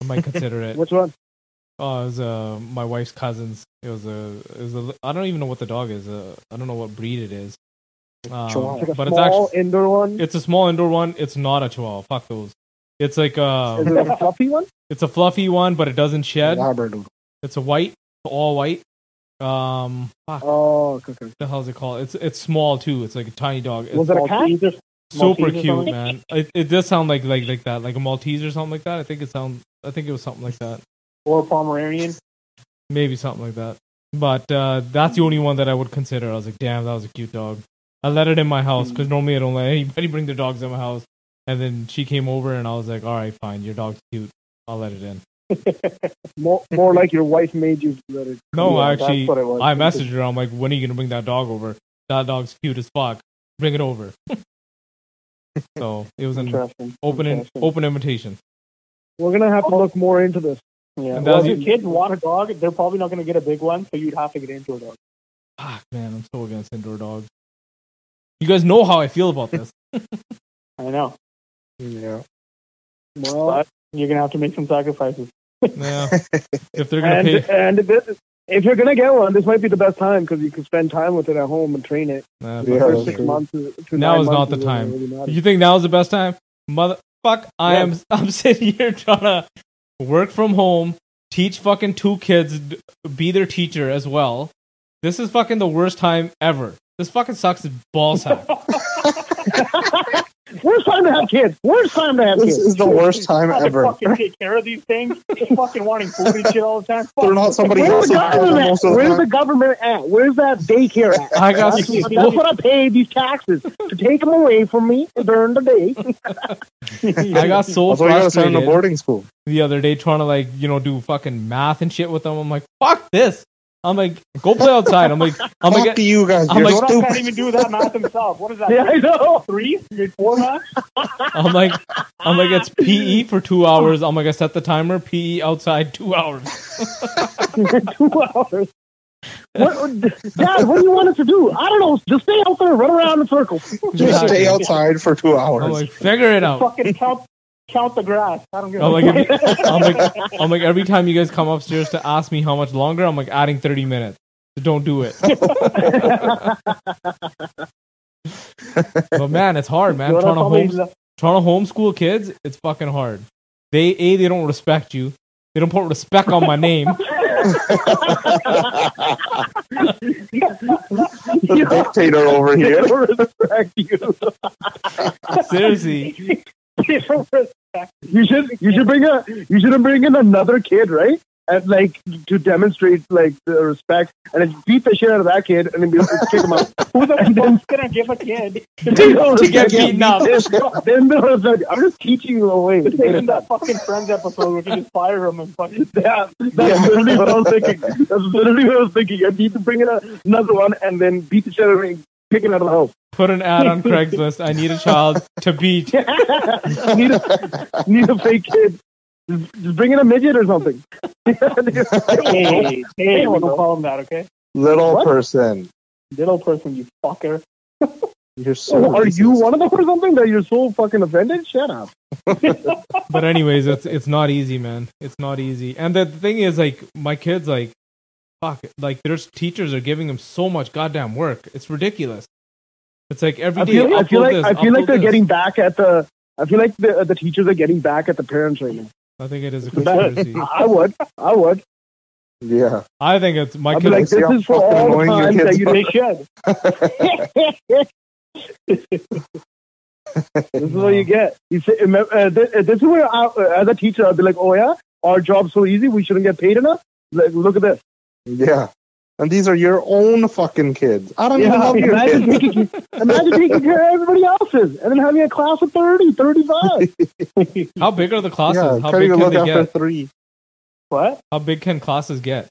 I might consider it." Which one? Oh, it was my wife's cousin's. It was a. I don't even know what the dog is. I don't know what breed it is. But it's actually indoor one. It's a small indoor one. It's not a Chihuahua. Fuck those. It's like Is it a fluffy one? It's a fluffy one, but it doesn't shed. Labrador. It's a white, all white. Fuck. Oh, okay. What the hell is it called? It's small too. It's like a tiny dog. Was it a cat? Super cute, man. It does sound like that, like a Maltese or something like that. I think it was something like that. Or a Pomeranian. Maybe something like that. But that's the only one that I would consider. I was like, damn, that was a cute dog. I let it in my house because normally I don't let anybody bring their dogs in my house. And then she came over and I was like, all right, fine, your dog's cute. I'll let it in. more like your wife made you let it. No, actually, I messaged her. I'm like, when are you going to bring that dog over? That dog's cute as fuck. Bring it over. So it was an open invitation. We're going to have to look more into this. Yeah. And Well, that's if your kids want a dog, they're probably not going to get a big one, so you'd have to get into a dog. Fuck, man, I'm so against indoor dogs. You guys know how I feel about this. I know. Yeah. Well, but you're going to have to make some sacrifices. Yeah. If they're going to pay. And if you're going to get one, this might be the best time because you can spend time with it at home and train it. Yeah, For 6 months to now 9 is not months the is time. really matters. You think now is the best time? Motherfuck, I'm sitting here trying to work from home, teach fucking 2 kids, be their teacher as well. This is fucking the worst time ever. This fucking sucks as ballsack. Worst time to have kids. Worst time to have kids. This is the worst time How to ever. fucking take care of these things. Just fucking wanting food and shit all the time. They're not somebody Where's else's the government problem most of at? the Where's time. the government at? Where's that daycare at? I got That's what I pay these taxes to take them away from me during the day. I got so That's why you gotta send them to frustrated boarding school. the other day trying to do fucking math and shit with them. I'm like, fuck this. I'm like, go play outside. I'm like, Fuck to you guys. I'm You're like, Jonah stupid. can't even do that math himself. What is that? Yeah, I know. 3? Grade 4 math? I'm like, it's PE for 2 hours. I'm like, I set the timer. PE outside 2 hours. 2 hours. Dad, what do you want us to do? I don't know. Just stay out there and run around in circles. Just stay outside for 2 I'm hours. like, figure it out. Fucking count the grass. I don't give I'm a like, fuck. I'm like, every time you guys come upstairs to ask me how much longer, I'm like, adding 30 minutes. So don't do it. But man, it's hard, man. Trying to homeschool kids, it's fucking hard. They don't respect you. They don't put respect on my name. The dictator over here. They don't respect you. Seriously. You should bring in another kid, right? And like to demonstrate like the respect, and then beat the shit out of that kid, and then be able to kick him out. Who the fuck's gonna give a kid to get beaten up? Then I'm just teaching you a way. It's like in that fucking Friends episode where you just fire him and fucking Yeah, that's literally what I was thinking. I need to bring in another one and then beat the shit out of him, kick it out of the house. Put an ad on Craigslist. I need a child to beat. need a fake kid. Just bring in a midget or something. hey, don't call him that, okay? Little person. Little person, you fucker. You're so are racist. you one of them or something that you're so fucking offended? Shut up. But anyways, it's not easy, man. It's not easy. And the thing is, like, my kids, like, fuck, like, their teachers are giving them so much goddamn work. It's ridiculous. It's like every day. I feel like they're this. getting back at the. I feel like the teachers are getting back at the parents right now. I think it is a conspiracy. I would. Yeah. I think it's my I'd be kids. like, this is for all the times that you This is what you get. You say, this is where, as a teacher, I'd be like, oh yeah, our job's so easy, we shouldn't get paid enough. Like, look at this. Yeah. And these are your own fucking kids. I don't even love your kids. Imagine taking care of everybody else's and then having a class of 30, 35. How big are the classes? Yeah, How can't big even can look they after get? 3. What? How big can classes get?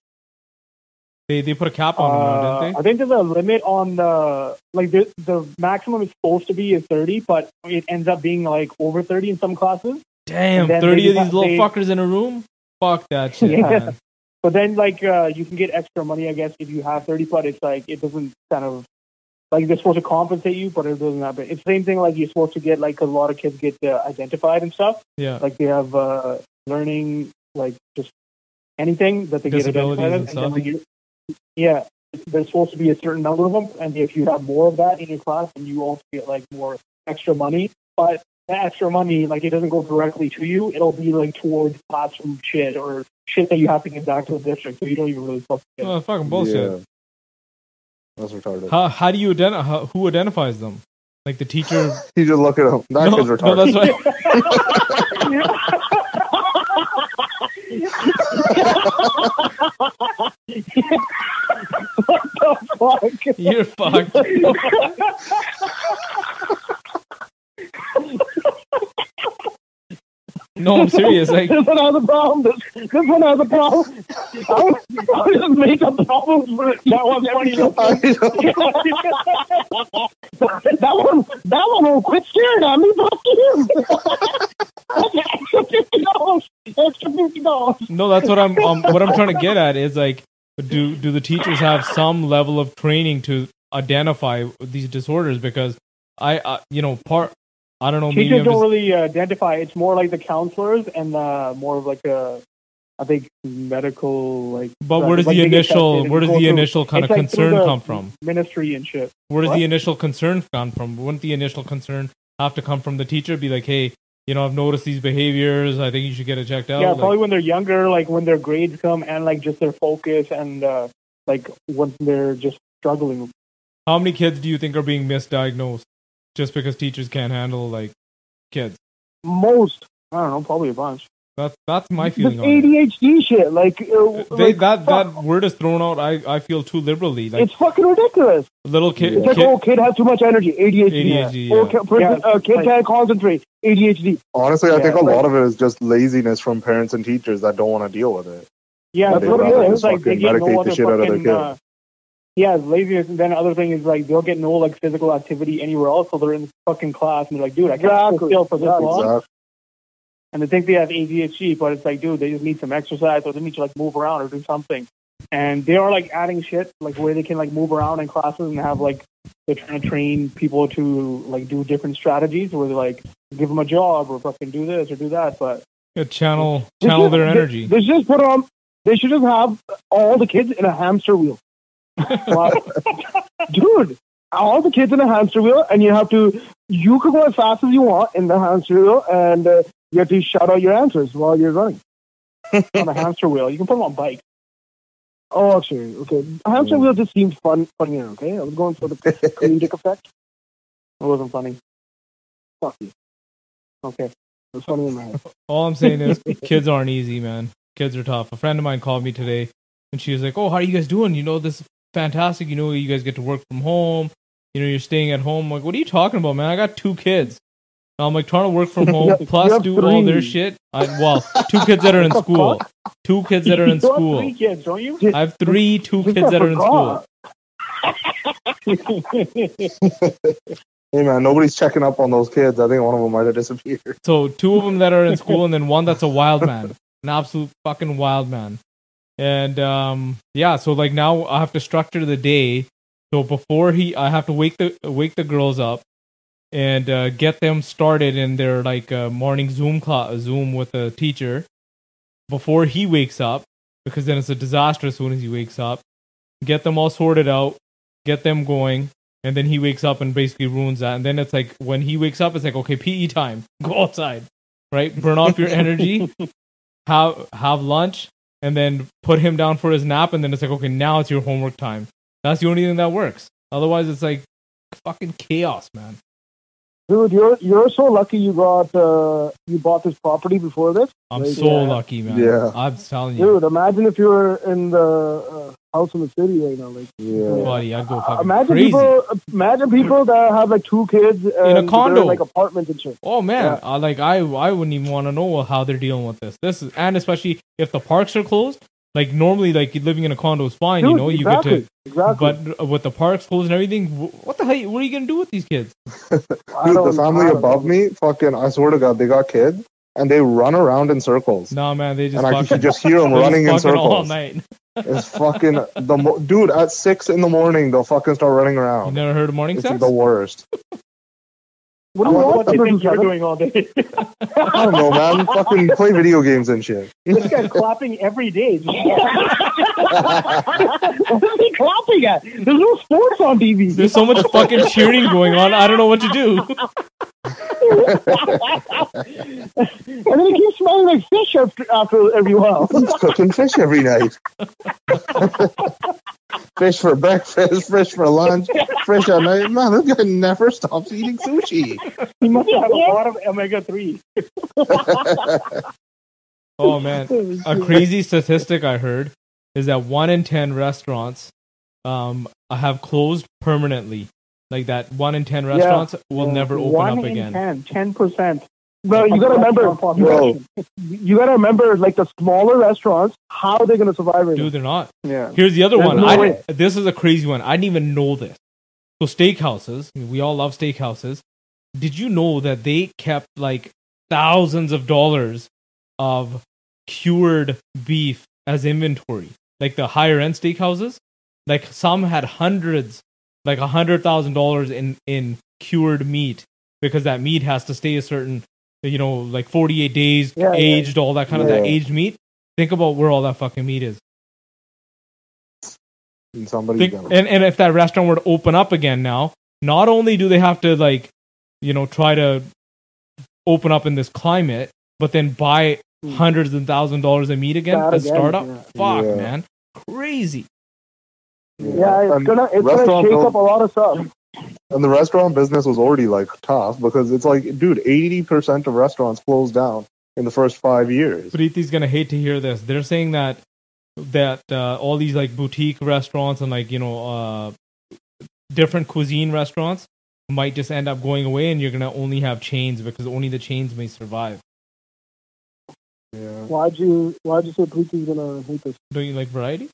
They put a cap on them, now, didn't I think there's a limit on the maximum it's supposed to be is 30, but it ends up being like over 30 in some classes. they? Damn, then 30 of they- these little they- fuckers in a room? Fuck that shit, Yeah. man. But then you can get extra money, I guess, if you have 30, but it's like it doesn't kind of like they're supposed to compensate you, but it doesn't happen. It's the same thing like you're supposed to get like 'cause a lot of kids get identified and stuff. Yeah. Like they have learning, like just anything that they get Disabilities identified and as. And stuff. then yeah, there's supposed to be a certain number of them, and if you have more of that in your class, then you also get like more extra money. But that extra money, like it doesn't go directly to you. It'll be like towards classroom shit or shit that you have to get back to the district, so you don't even really fucking get it. Oh, fucking bullshit. Yeah. That's retarded. How do you who identifies them? Like the teacher? You just look at him. That kid's retarded. No, that's right. What the fuck? You're fucked. No, I'm serious. Like, This one has a problem. This one has a problem. I'll just make a problem for it. That one's funny. That one will quit staring at me. Fuck you. Extra $50. Extra $50. No, that's what I'm trying to get at is like, do the teachers have some level of training to identify these disorders? Because I don't know. Teachers don't really identify. It's more like the counselors and more of like I think medical like. But where does like the they get initial tested where and does go the through- initial kind of it's like through concern the come from? Ministry and shit. Where does What? the initial concern come from? Wouldn't the initial concern have to come from the teacher? Be like, hey, I've noticed these behaviors. I think you should get it checked out. Yeah, Like, probably when they're younger, like when their grades come and like just their focus and like when they're just struggling. how many kids do you think are being misdiagnosed just because teachers can't handle like kids? Most. I don't know, probably a bunch. That's my This feeling on it. ADHD shit, like, That word is thrown out. I feel too liberally. Like it's fucking ridiculous. little kid. It's like, kid has too much energy. ADHD. ADHD, Or yeah. kid like- can't concentrate. ADHD. Honestly, I Yeah, think a like- lot of it is just laziness from parents and teachers that don't want to deal with it. Yeah, That's that's what what it it is. is. Like they Fucking get medicate no the other shit out of their fucking. kid. Yeah, laziness. And then the other thing is like they'll get no like physical activity anywhere else, so they're in fucking class and they're like, dude, I can't Exactly. sit still for this long. Exactly. And they think they have ADHD, but it's like, dude, they just need some exercise or they need to like move around or do something. And they are like adding shit like where they can like move around in classes and have like they're trying to train people to like do different strategies where they like give them a job or fucking do this or do that. But channel They their should- energy. They should just put on. They should just have all the kids in a hamster wheel. Dude, all the kids in a hamster wheel, and you can go as fast as you want in the hamster wheel, and you have to shout out your answers while you're running. on a hamster wheel, you can put them on bikes. Oh, sure. Okay. A hamster wheel just seemed funnier, okay? I was going for the comedic effect. It wasn't funny. Fuck you. Okay. It was funny in my head. All I'm saying is kids aren't easy, man. Kids are tough. A friend of mine called me today and she was like, "Oh, how are you guys doing? This is fantastic. You guys get to work from home. You're staying at home." I'm like, "What are you talking about, man? I got 2 kids. I'm like trying to work from home You plus have do all their 3. shit. 2 kids that are in school. 2 kids that are in You have school. 3 kids, don't you? I have 2 Just kids that are in school. forgot. Hey man, nobody's checking up on those kids. I think one of them might have disappeared. So 2 of them that are in school, and then one that's a wild man, an absolute fucking wild man. And so like now I have to structure the day. So before I have to wake the girls up and get them started in their like morning Zoom with the teacher before he wakes up, because then it's a disaster as soon as he wakes up. Get them all sorted out, get them going. And then he wakes up and basically ruins that. And then it's like, when he wakes up, it's like, okay, PE time. Go outside, right? Burn off your energy, have lunch, and then put him down for his nap. And then it's like, okay, now it's your homework time. That's the only thing that works. Otherwise, it's like fucking chaos, man. Dude, you're so lucky you bought this property before this. I'm Like, so lucky, man. Yeah. I'm telling you. Dude, imagine if you were in the house in the city right now. Like, Yeah. Buddy, I'd go fucking imagine crazy. imagine people that have like 2 kids and a condo. they're in, like apartments and shit. Oh man, Yeah. I wouldn't even want to know how they're dealing with this. And especially if the parks are closed. Like normally, like living in a condo is fine, Dude, you exactly, get to. exactly. But with the parks closed and everything, what the hell? What are you gonna do with these kids? Dude, the family above me, fucking, I swear to God, they got kids and they run around in circles. No man, they just And I fucking, can just hear them they're just running in fucking all circles. night. It's fucking dude. At 6 in the morning, they'll fucking start running You around. never heard of morning It's sex? the worst. What do you want What do you them think to you're do? doing all day? I don't know, man. Fucking play video games and shit. This guy's clapping every day. What is he clapping at? There's no sports on TV. There's so much fucking cheering going on. I don't know what to do. And then he keeps smelling like fish after every while. He's cooking fish every night. Fish for breakfast, fish for lunch, fish at night. Man, this guy never stops eating sushi. He must have a lot of omega-3. Oh man, a crazy statistic I heard is that 1 in 10 restaurants have closed permanently. Like that 1 in 10 restaurants will never open 1 up in again. 10%. But you gotta remember, Bro, you gotta remember, like the smaller restaurants, how are they gonna survive right now? Dude, they're not. Yeah. Here's the other There's one. no way. This is a crazy one. I didn't even know this. So steakhouses, we all love steakhouses. Did you know that they kept like thousands of dollars of cured beef as inventory. Like the higher end steakhouses, like some had hundreds, like $100,000 in cured meat, because that meat has to stay a certain, like 48 days aged, all that kind of that aged meat. Think about where all that fucking meat is. And somebody's gonna... and if that restaurant were to open up again now, not only do they have to try to open up in this climate, but then buy hundreds and $1,000s of meat again as startup. Fuck, man, crazy. Yeah, it's gonna shake up a lot of stuff. And the restaurant business was already like tough, because it's like, dude, 80% of restaurants closed down in the first 5 years. Preeti's gonna hate to hear this. They're saying that all these like boutique restaurants and different cuisine restaurants might just end up going away, and you're gonna only have chains, because only the chains may survive. Yeah. Why'd you say Preeti's gonna hate this? Don't you like variety?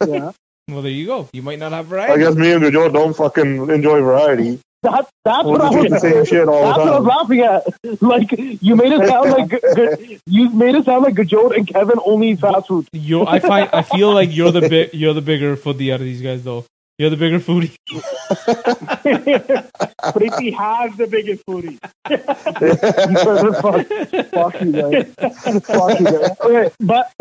Yeah. Well, there you go. You might not have variety. I guess me and Gajo don't fucking enjoy variety. That's what I was the same shit all the time. That's what I was laughing at. Like, you made it sound like you made it sound like Gajot and Kevin only eat fast food. I feel like you're the bigger foodie out of these guys, though. You're the bigger foodie. Preeti has the biggest foodie. Fuck you guys. Fuck you guys. Okay, but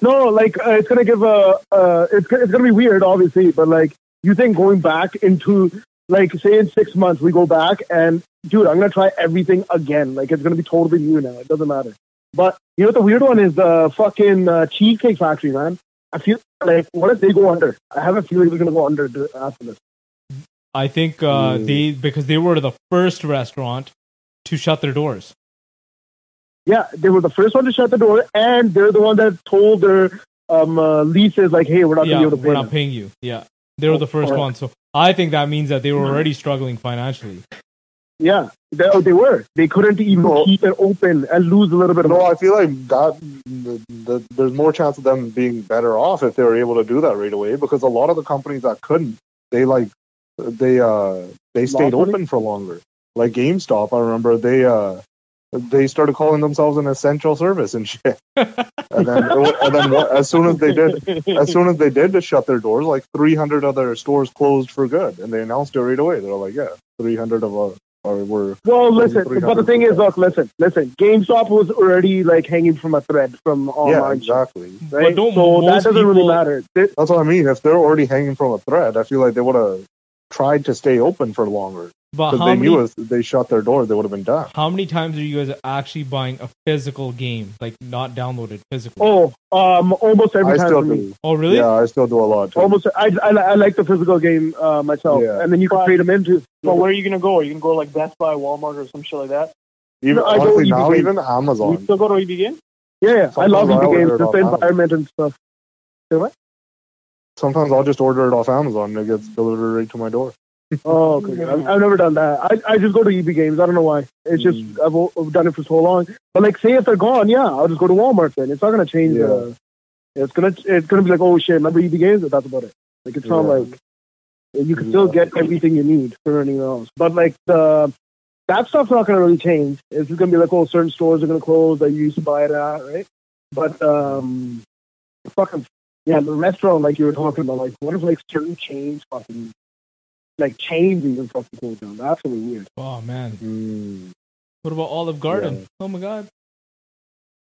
no, like it's gonna give it's gonna be weird, obviously. But like, you think going back into, like, say in 6 months we go back and, dude, I'm gonna try everything again. Like, it's gonna be totally new now. It doesn't matter. But you know what the weird one is? The fucking Cheesecake Factory, man. I feel like, what if they go under? I have a feeling they're gonna go under after this. I think because they were the first restaurant to shut their doors. Yeah, they were the first one to shut the door, and they're the one that told their leases, like, hey, we're not gonna be able to pay. We're not paying you. Yeah, they were the first one. So I think that means that they were already struggling financially. Yeah, they were. They couldn't even keep it open and lose a little bit of money. No, I feel like there's more chance of them being better off if they were able to do that right away, because a lot of the companies that couldn't, they stayed open for longer. Like GameStop, I remember they started calling themselves an essential service and shit. and then as soon as they did to shut their doors, like 300 other stores closed for good, and they announced it right away. They're like, 300 of us. Well, listen, but the thing is, look, listen. GameStop was already like hanging from a thread from online. Yeah, exactly. Right? So that doesn't really matter. That's what I mean. If they're already hanging from a thread, I feel like they would have tried to stay open for longer. But because they knew if they shut their door, they would have been done. How many times are you guys actually buying a physical game, like not downloaded physically? Oh, almost every time. Still do. Oh, really? Yeah, I still do a lot too. Almost. I like the physical game myself, and then you can trade them into. But where are you gonna go? Are you gonna go like Best Buy, Walmart, or some shit like that? Even honestly, now even Amazon. You still go to EB Games? Yeah, I love EB Games. Just the environment and stuff. Say what? Sometimes I'll just order it off Amazon and it gets delivered right to my door. Oh, okay. I've never done that. I just go to EB Games. I don't know why. It's just I've done it for so long. But like, say if they're gone, I'll just go to Walmart then. It's not gonna change. It's gonna be like, oh shit, remember EB Games? But that's about it. Like, it's not like you can still get everything you need for anything else. But like that stuff's not gonna really change. It's just gonna be like, oh, certain stores are gonna close that you used to buy it at, right? But fucking the restaurant, like you were talking about, like, what if like certain chains fucking, like, chains even fucking close down? That's really weird. Oh man. What about Olive Garden? Oh my god.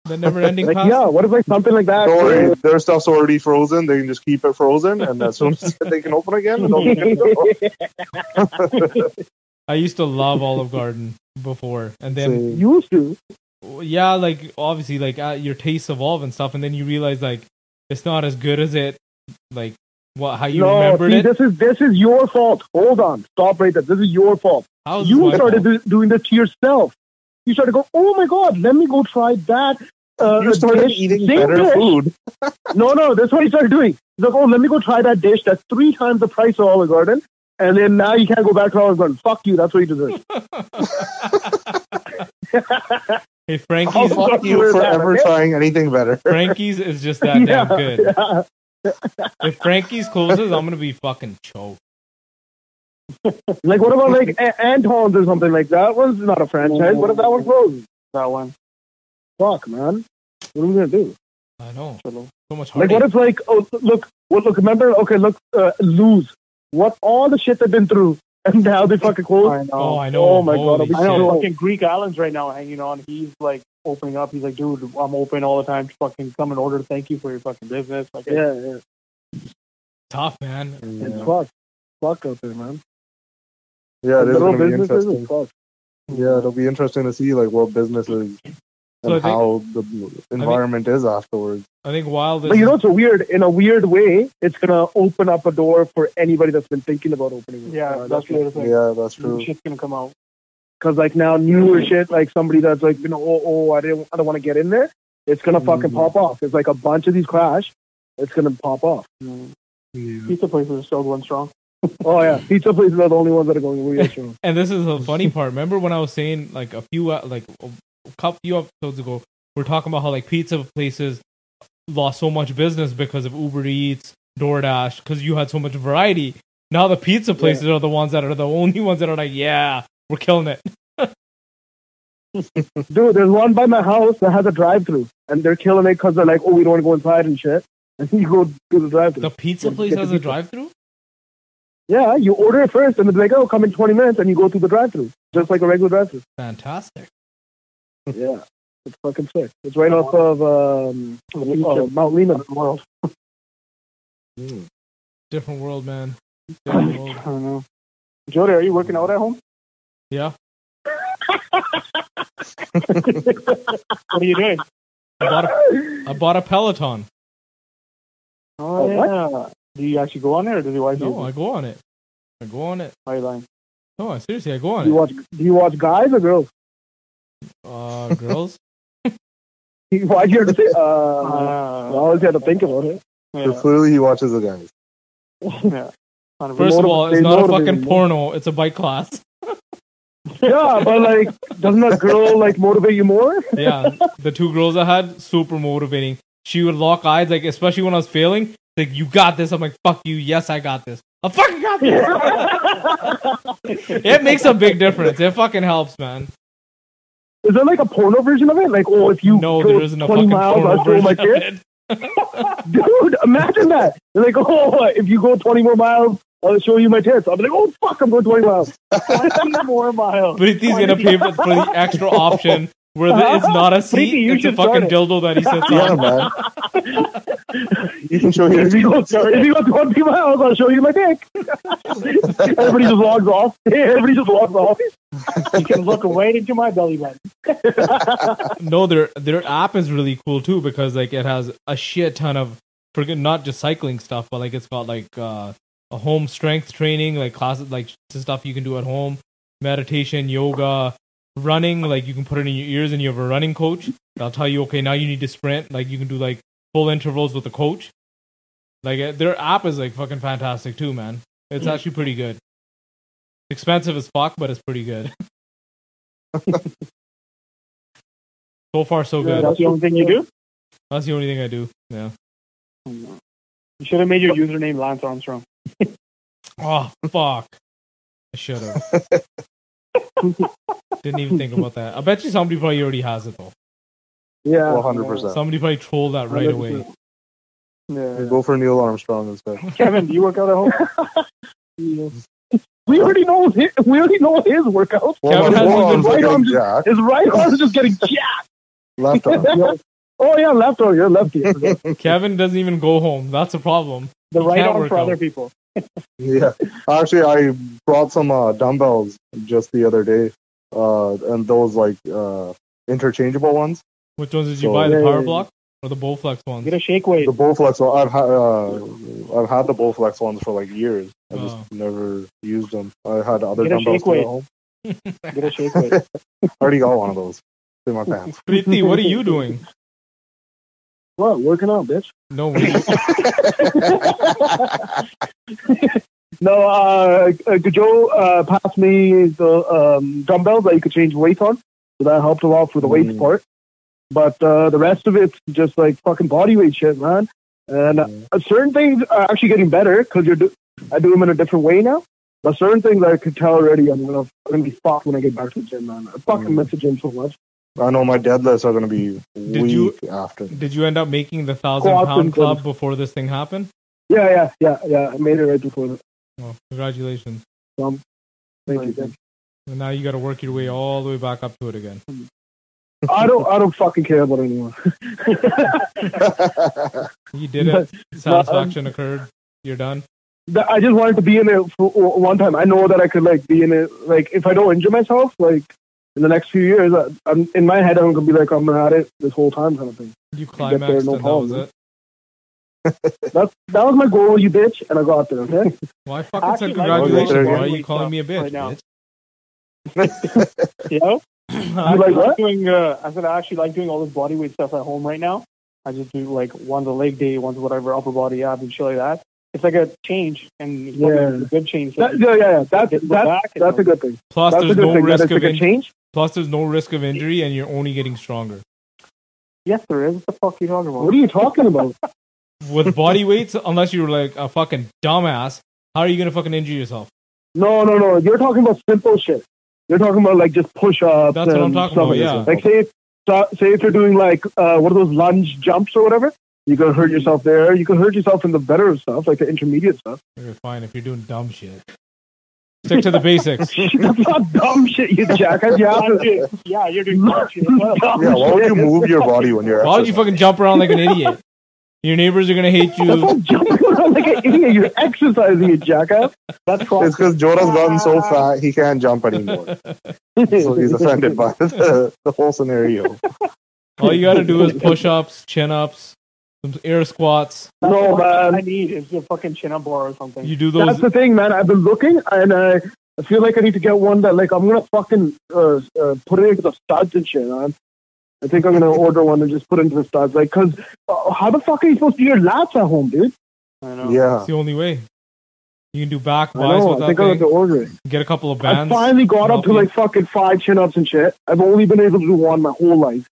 The never-ending like, pasta. what if like something like that? Their stuff's already frozen. They can just keep it frozen, and as soon as they can open again, I used to love Olive Garden before, and then you used to. Yeah, like obviously, like your tastes evolve and stuff, and then you realize like it's not as good as it, like how you remembered it. This is your fault. Hold on, stop right there. This is your fault. You started doing this to yourself. You started to go, oh my god, let me go try that. You started eating better food. No, that's what he started doing. He's like, oh, let me go try that dish that's 3 times the price of Olive Garden, and then now you can't go back to Olive Garden. Fuck you, that's what you deserve. Hey, Frankie's, fuck you for ever trying anything better. Frankie's is just that damn good. Yeah. If Frankie's closes, I'm gonna be fucking choked. Like, what about like Anton's or something like that? One's not a franchise. What if that one closes? That one. fuck, man. What are we gonna do? I know. So much Like, heartache. what if, like, oh, look, remember, okay, look, lose. What all the shit they've been through, and now they fucking close. I know. Oh, I know. Oh my God, Holy I'll be I know. shit. Fucking Greek Islands right now hanging on. He's like opening up. He's like, dude, I'm open all the time. To fucking come and order. Thank you for your fucking business. Like, Yeah. Tough, man. It's fuck out there, man. Yeah, it is Little going to be businesses interesting. is fuck. Yeah, it'll be interesting to see like what businesses So I and think- how the environment is afterwards. I think while this But you know, it's in a weird way, it's gonna open up a door for anybody that's been thinking about opening. yeah, that's the other thing. Yeah, that's true. New shit's gonna come out. Because like now newer shit, like somebody that's like, I don't want to get in there. It's gonna fucking pop off. It's like a bunch of these crash. It's gonna pop off. Pizza places are still going strong. Oh yeah, pizza places are the only ones that are going really strong. and this is the funny part. Remember when I was saying like a few episodes ago, we're talking about how like pizza places lost so much business because of Uber Eats, DoorDash, because you had so much variety. Now the pizza places are the ones that are the only ones that are like, yeah, we're killing it. Dude, there's one by my house that has a drive-through, and they're killing it because they're like, we don't want to go inside and shit. And you go to the drive-through. The pizza place has a drive-through? Yeah, you order it first, and it's like, come in 20 minutes, and you go through the drive-through, just like a regular drive-through. Fantastic. Yeah, it's fucking sick. It's right off of Mount Lehman. World. Different world, man. Different world. I don't know. Jody, are you working out at home? Yeah. What are you doing? I bought a Peloton. Oh, yeah. Do you actually go on there, or does your wife use No, it? I go on it. Why are you lying? No, seriously, I go on Do you watch guys or girls? it. Girls? Why'd you have to say? I always had to think about it. So clearly he watches the guys. Yeah. First of all, it's they not a motivate fucking me. porno. It's a bike class. Yeah, but like, doesn't a girl like motivate you more? Yeah, the two girls I had, super motivating. She would lock eyes, like especially when I was failing. Like, you got this. I'm like, fuck you. Yes, I got this. I fucking got this. It makes a big difference. It fucking helps, man. Is there like a porno version of it? Like, if you No, go there isn't a 20 fucking miles, porno I'll show my version of kid. it. Dude, imagine that. They're like, if you go 20 more miles, I'll show you my tits. I'll be like, oh fuck, I'm going 20 mimiles. 20 more miles. But he's gonna pay for the extra option where it's not a seat, you it's a should fucking start dildo that he sits Yeah, on. man. You can show your If you go 20 miles, I'll show you my dick. Everybody just logs off. Everybody just logs off. You can look right into my belly button. No, their app is really cool too, because like it has a shit ton of not just cycling stuff, but like it's got like a home strength training, like classes, like stuff you can do at home, meditation, yoga, running. Like you can put it in your ears and you have a running coach. They'll tell you, okay, now you need to sprint. Like you can do like full intervals with the coach. Like their app is like fucking fantastic too, man. It's actually pretty good. Expensive as fuck, but it's pretty good. So far, so good. That's the only thing you do? That's the only thing I do. Yeah. You should have made your username Lance Armstrong. Oh fuck! I should have. Didn't even think about that. I bet you somebody probably already has it though. Yeah. 100%. Somebody probably trolled that right away. Yeah. Go for Neil Armstrong instead. Kevin, do you work out at home? We already know his workout. Kevin has his right arm just, jacked. his right arm is just getting jacked. Left arm. Oh yeah, left arm. You're lefty. Kevin doesn't even go home. That's a problem. The He right can't arm work for other out. people. Yeah. Actually, I brought some dumbbells just the other day, and those like interchangeable ones. Which ones did you So- buy? The Yeah, Power yeah, Block or the Bowflex ones? Get a shake weight. The Bowflex. I've had the Bowflex ones for like years. I just Oh. never used them. I had other Get a dumbbells shake too at weight. home. Get a shake weight. I already got one of those in my pants. Preeti, what are you doing? What? Working out, bitch. No, No, Joe passed me the dumbbells that you could change weight on. So that helped a lot for the weights part. But the rest of it's just like fucking body weight shit, man. And certain things are actually getting better because I do them in a different way now. But certain things I could tell already I'm gonna be fucked when I get back to the gym, man. I fucking miss the gym so much. I know my deadlifts are going to be Did you- weak after. Did you end up making the Squats 1,000-pound and club things. before this thing happened? Yeah. I made it right before that. Oh, congratulations. Thank you. And now you got to work your way all the way back up to it again. I don't fucking care about it anymore. You did it. Satisfaction occurred. You're done. I just wanted to be in it for one time. I know that I could like be in it. Like if I don't injure myself, like in the next few years, I'm in my head. I'm gonna be like I'm gonna have it this whole time, kind of thing. You climaxed no and problem. that was it. That was my goal, you bitch, and I got there. Okay. Well, I fucking said Actually, congratulations. like Why are bodyweight you calling me a bitch, right now. bitch? Yeah. You like what? I said I actually like doing all this body weight stuff at home right now. I just do like one's a leg day, one's whatever upper body abs and shit like that. It's like a change, and it's a good change. Yeah. That's a good thing. Plus, That's a there's good no thing. That risk it's of like a change. Plus, there's no risk of injury, and you're only getting stronger. Yes, there is. What the fuck are you talking about? What are you talking about? With body weights, unless you're like a fucking dumbass, how are you gonna fucking injure yourself? No. You're talking about simple shit. You're talking about like just push-ups. That's what I'm talking about. Yeah. Like say if you're doing like what are those lunge jumps or whatever, you can hurt yourself there. You can hurt yourself in the better stuff, like the intermediate stuff. You're fine if you're doing dumb shit. Stick to the basics. That's not dumb shit, you jackass. Yeah, you're doing dumb shit. Yeah, why would you move your body when you're Why would you fucking jump around like an idiot? Your neighbors are gonna hate That's you. not jumping around like an idiot. You're exercising, you jackass. That's It's because Joda's gotten so fat he can't jump anymore. So he's offended by the whole scenario. All you gotta do is push-ups, chin-ups, some air squats. No, man. I need is a fucking chin up bar or something. You do those. That's the thing, man. I've been looking, and I feel like I need to get one that, like, I'm gonna fucking put it into the studs and shit, man. I think I'm gonna order one and just put it into the studs, like, cause how the fuck are you supposed to do your lats at home, dude? I know. Yeah. It's the only way. You can do back I buys know. with I that think I have to thing. order it. Get a couple of I bands. finally got up to like fucking 5 chin-ups and shit. I've only been able to do one my whole life.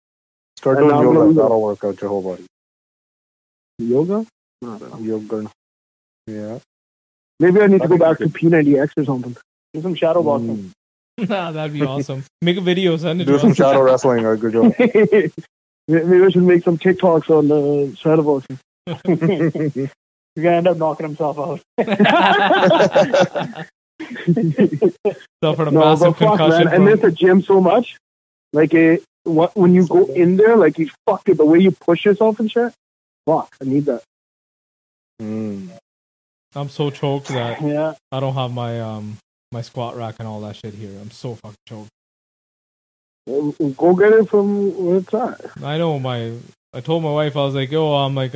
Start And doing now I'm yoga. gonna- That'll work out your whole body. Yoga? Yoga. Yeah. Maybe I need to go back to P90X or something. Do some shadow boxing. Nah, that'd be awesome. Make a video, send it Do to some us. shadow wrestling or good job. Maybe I should make some TikToks on the shadow boxing. You're gonna end up knocking himself out. Suffered a No, massive but fuck, concussion. man. I miss the gym so much. Like, when you go in there, like, you fuck it, the way you push yourself and shit. Fuck, I need that. I'm so choked that Yeah. I don't have my my squat rack and all that shit here. I'm so fucking choked. Go get it from where it's at. I know I told my wife, I was like, yo, I'm like,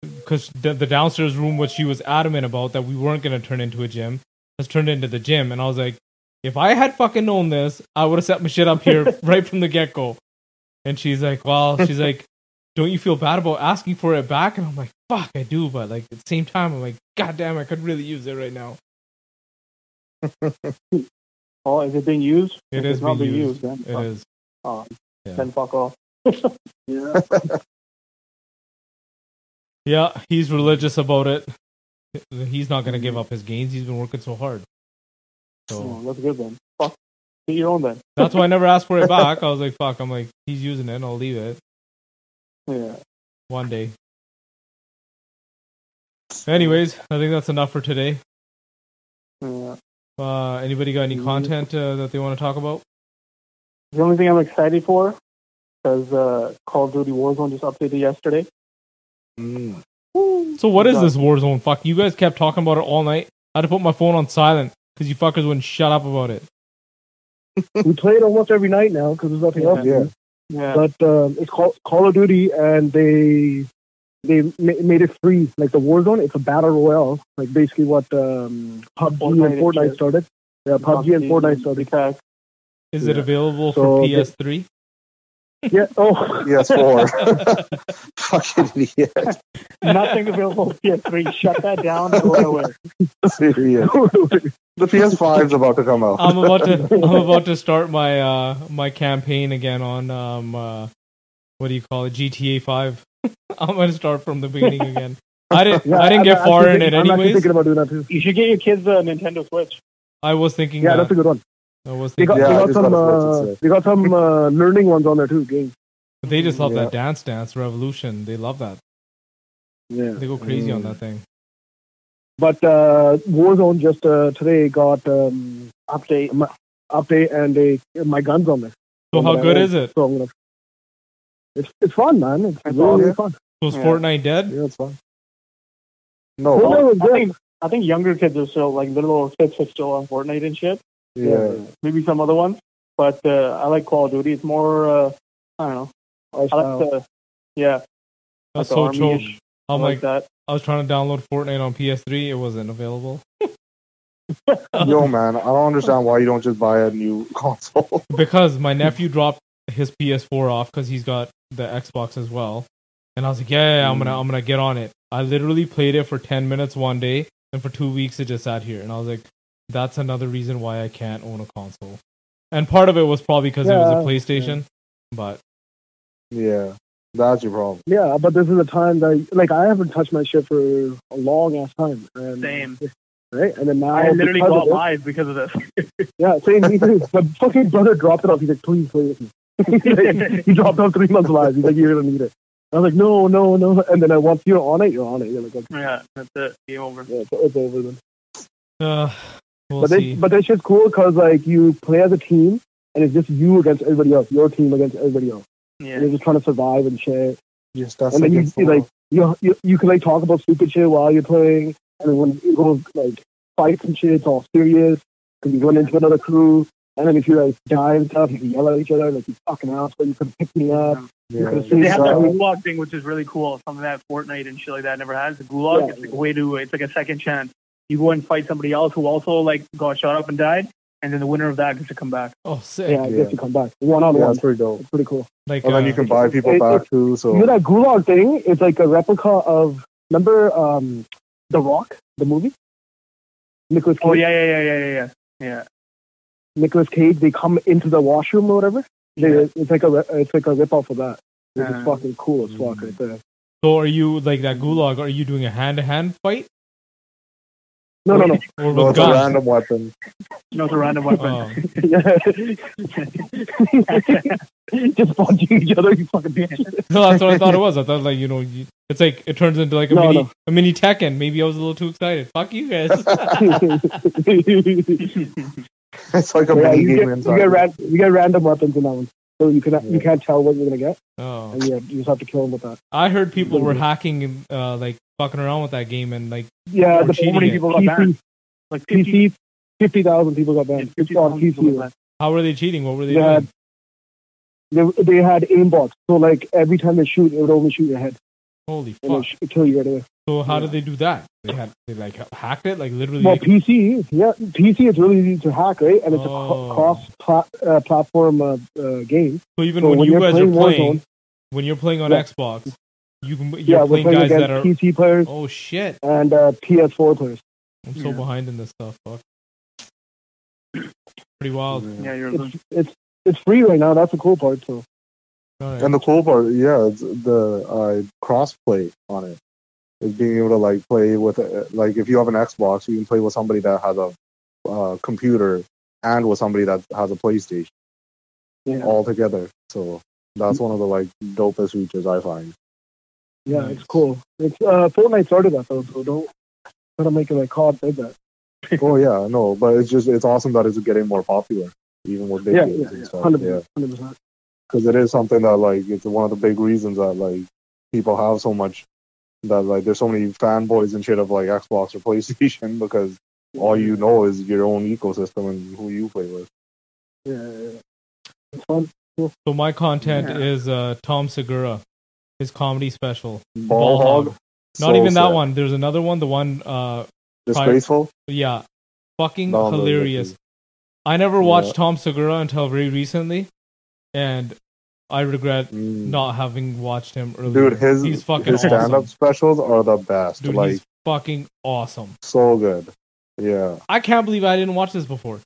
because the downstairs room, what she was adamant about, that we weren't going to turn into a gym, has turned into the gym. And I was like, if I had fucking known this, I would have set my shit up here right from the get-go. And she's like, well, don't you feel bad about asking for it back? And I'm like, fuck, I do. But like at the same time, I'm like, God damn, I could really use it right now. Oh, is it being used? It If is it's not being being used. used. Then It is. Oh, Yeah. then fuck off. Yeah. Yeah, he's religious about it. He's not going to give up his gains. He's been working so hard. So Oh, that's good then. Fuck. Get your own then. that's why I never asked for it back. I was like, fuck. I'm like, he's using it. I'll leave it Yeah. one day. Anyways, I think that's enough for today. Yeah. Anybody got any content that they want to talk about? The only thing I'm excited for, because Call of Duty Warzone just updated yesterday. So what is this Warzone? Fuck, you guys kept talking about it all night. I had to put my phone on silent because you fuckers wouldn't shut up about it. We play it almost every night now because there's nothing else to do. Yeah. But it's called Call of Duty, and they made it free. Like the Warzone, it's a battle royale. Like basically what PUBG and Fortnite started. Yeah, PUBG and Fortnite started. Because Is it available So for PS3? Yeah. Oh, Yes, 4. Fucking idiot. nothing available on PS3. Shut that down and go away. Serious. The PS5 is about to come out. I'm about to start my my campaign again on what do you call it, GTA 5. I'm gonna start from the beginning again. I didn't get far in it I'm actually anyways. thinking about doing that too. You should get your kids a Nintendo Switch. I was thinking Yeah, that. that's a good one. I was They got, thinking, Yeah, I they got just some gotta switch it, they got some learning ones on there too. Games. they just love Yeah. that Dance Revolution. They love that. Yeah. They go crazy on that thing. But Warzone just today got update and my guns on there. So how good is it? So I'm gonna, it's fun, man. It's That's really awesome. fun. So is Yeah. Fortnite dead? Yeah, it's fun. No. Fortnite was good. I think younger kids are still like little kids are still on Fortnite and shit. Yeah. Maybe some other ones, but I like Call of Duty. It's more I don't know. I like the That's like the so choke. army-ish. I I'm like like, that. I was trying to download Fortnite on PS3. It wasn't available. Yo, man, I don't understand why you don't just buy a new console. Because my nephew dropped his PS4 off because he's got the Xbox as well, and I was like, yeah, I'm gonna get on it. I literally played it for 10 minutes one day, and for 2 weeks it just sat here, and I was like, that's another reason why I can't own a console. And part of it was probably because it was a PlayStation, but Yeah, that's your problem. Yeah, but this is a time that like I haven't touched my shit for a long ass time. And, Same. Right, and then now I literally because got of it- live because of this. Yeah, same. Me too. My fucking brother dropped it off. He's like, please play with me. He dropped off 3 months live. He's like, you're gonna need it. I was like, no. And then once you're on it, you're on it. You're like, okay, Yeah, that's it. Game over. yeah, it's over then. we'll But see. that shit's cool because like you play as a team, and it's just you against everybody else. Your team against everybody else. Yeah. And you're just trying to survive and shit. Yes, that's And then like you like you can like talk about stupid shit while you're playing, and then when you go like fights and shit, it's all serious because you run into another crew. And then if you like die and stuff, you can yell at each other like you fucking ass, but you could pick me up. Yeah. could've They have that Yeah. gulag thing, which is really cool. Something that Fortnite and shit like that never has. The gulag, Yeah. it's like a way to, it's like a second chance. You go and fight somebody else who also like got shot up and died, and then the winner of that gets to come back. Oh, sick! Yeah, I guess you come back one on Yeah, one. it's pretty dope. It's pretty cool. Like, And then you can buy people it- back too. So You know that gulag thing? It's like a replica of remember The Rock, the movie. Nicholas Cage. Oh yeah. Nicholas Cage. They come into the washroom or whatever. It's like a rip off of that. It's just fucking cool as fuck right there. so are you like that gulag? Are you doing a hand-to-hand fight No. or no, with it's a guns? random weapon. No, it's a random weapon. Oh. Just punching each other, you fucking bitch. No, that's what I thought it was. I thought like it's like it turns into like a No. mini Tekken. Maybe I was a little too excited. Fuck you guys. It's like a Yeah, mini you game get, inside. you get random weapons in that one, so you can't tell what you're gonna get, Oh, and you just have to kill them with that. I heard people were hacking, like fucking around with that game, and like Yeah, Or the cheating How many it. people got banned? Like 50, PC, 50,000 people got banned. It's on 50,000 people got PC. banned. how were they cheating? What were they They doing? had they had aimbots, so like every time they shoot, it would only shoot your head Holy and fuck! it kill you right away. So how did they do that? They like hacked it, like literally. Well, PC, PC is really easy to hack, right? And it's Oh. a cross-platform game. So even So when when you you're guys are playing playing, Warzone- when you're playing on Yeah. Xbox, you're Yeah, we're playing playing guys against that are. PC players Oh shit! and PS4 players. I'm so behind in this stuff. Fuck. Pretty wild. Yeah, you're It's free right now. That's the cool part. So Alright. And the cool part, it's the cross-play on it. Is being able to like play with like if you have an Xbox, you can play with somebody that has a computer and with somebody that has a PlayStation all together. So that's one of the like dopest features I find. yeah, Nice. it's cool. It's Fortnite started that though, so don't try to make it like COD did that. Oh yeah, no, but it's awesome that it's getting more popular, even with big games and stuff. 100%. Because it is something that like it's one of the big reasons that like people have so much that like there's so many fanboys and shit of like Xbox or PlayStation because all you know is your own ecosystem and who you play with. Yeah. It's fun. So my content Yeah. is Tom Segura, his comedy special. Ball Hog. Hog, Not so even that sick. one. There's another one. The one, Disgraceful. yeah, fucking That one was hilarious. wicked. I never watched Yeah. Tom Segura until very recently, and I regret not having watched him earlier. Dude, he's fucking his stand-up awesome. specials are the best. Dude, like he's fucking awesome. so good. Yeah. I can't believe I didn't watch this before.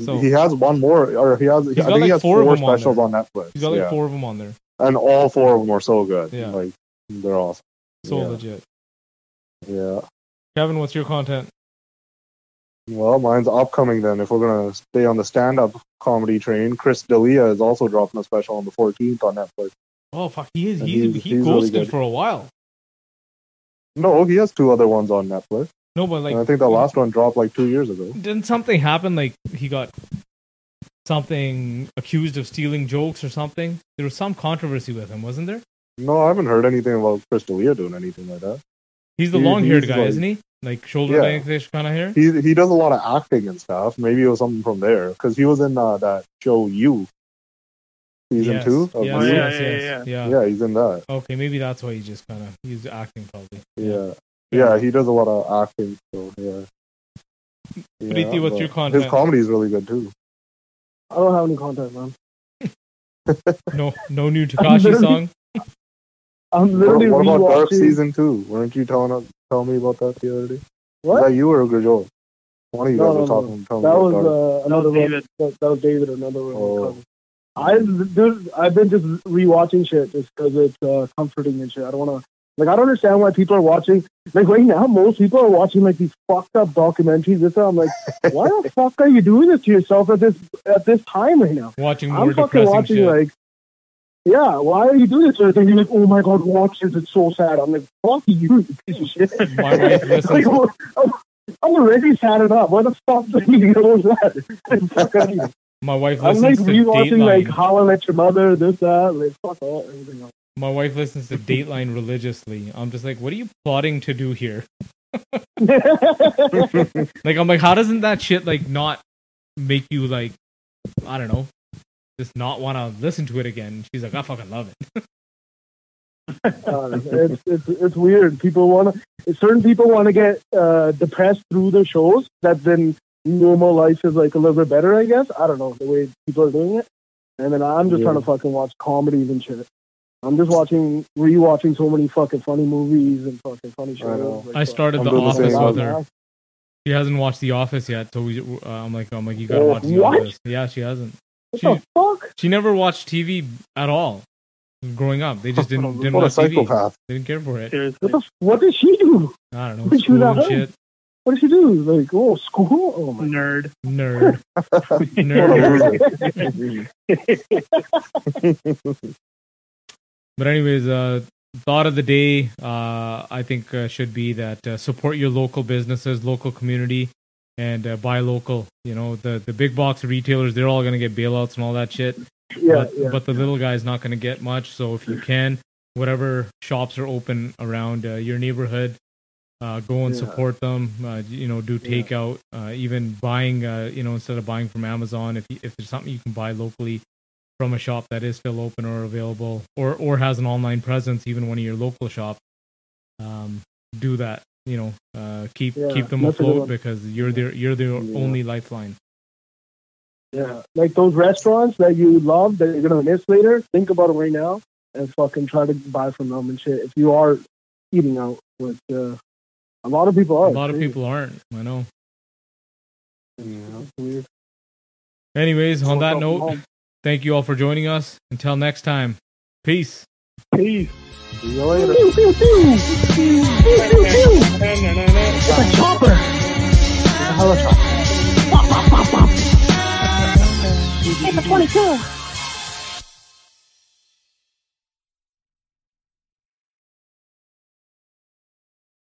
So He has one more, or he has. I got think like he has four of four them on specials there. on Netflix. he's got like yeah. 4 of them on there. And all 4 of them are so good. Yeah. Like they're awesome. So Yeah. legit. Yeah. Kevin, what's your content? Well, mine's upcoming then. If we're gonna stay on the stand-up comedy train, Chris D'Elia is also dropping a special on the 14th on Netflix. Oh fuck, he is. And He he's ghosted really good. for a while. No, he has 2 other ones on Netflix. No, but like And I think the last one dropped like 2 years ago. didn't something happen? Like he got something accused of stealing jokes or something. There was some controversy with him, wasn't there? No, I haven't heard anything about Chris D'Elia doing anything like that. He's the He- long-haired he's guy, like- isn't he? Like shoulder Yeah. length-ish kind of hair. He does a lot of acting and stuff. Maybe it was something from there because he was in that show You season Yes. 2. Of Yes, You. yes. Yeah, he's in that. Okay, maybe that's why he's acting probably. Yeah, he does a lot of acting. So yeah. Preeti, what's but your content? His comedy is really good too. I don't have any content, man. No new Takashi song. I'm literally What about Dark rewatching. season 2? Weren't you telling me about that the other day? What? Was that you or Gurjol? One of you guys No, were no, talking. telling That me was about Dark. another one. David. That was David, another one. Oh. I've been just rewatching shit just because it's comforting and shit. I don't want to. Like, I don't understand why people are watching. Like, right now, most people are watching, like, these fucked up documentaries. This, I'm like, why the fuck are you doing this to yourself at this time right now? Watching more I'm fucking depressing watching, shit. like, yeah, why are you doing this? And you're like, oh my god, watch this. It's so sad. I'm like, fuck you, you piece of shit. My wife listens. Like, I'm already sad enough. Why the fuck do you need to watch that? Fuck out of here. My wife I'm listens like to rewatching like Dateline. How I Met Your Mother, this, that, like fuck all everything else. My wife listens to Dateline religiously. I'm just like, what are you plotting to do here? Like, I'm like, how doesn't that shit like not make you like, I don't know, just not want to listen to it again? She's like, I fucking love it. It's weird. Certain people want to get depressed through their shows. That then normal life is like a little bit better, I guess. I don't know the way people are doing it. And then I'm just trying to fucking watch comedies and shit. I'm just rewatching so many fucking funny movies and fucking funny shows. I started I'm The doing the Office same with one. her. She hasn't watched The Office yet, so I'm like, you gotta watch The What? Office. Yeah, she hasn't. What the fuck? She never watched TV at all growing up. They just didn't What a watch TV. psychopath. They didn't care for it. Seriously. What did she do? I don't know. What School you and at shit. What did she do? Like, oh, school? Oh my Nerd. Nerd. Nerd. But anyways, thought of the day, I think should be that support your local businesses, local community, and buy local. You know, the big box retailers, they're all going to get bailouts and all that shit. But the little guy's not going to get much. So if you can, whatever shops are open around your neighborhood, go and support them. Do takeout, even buying. Instead of buying from Amazon, if there's something you can buy locally from a shop that is still open or available, or has an online presence, even one of your local shops, do that. Keep them afloat because you're their only lifeline. Yeah, like those restaurants that you love that you're gonna miss later. Think about it right now and fucking try to buy from them and shit. If you are eating out, with a lot of people are. A lot of people aren't. I know. Yeah, that's weird. Anyways, on that note, thank you all for joining us. Until next time, peace. Peace. See you later. Pew, pew, pew. Pew, pew, pew. It's a chopper. It's a hella chopper. Pop, pop, pop, pop. It's a 22.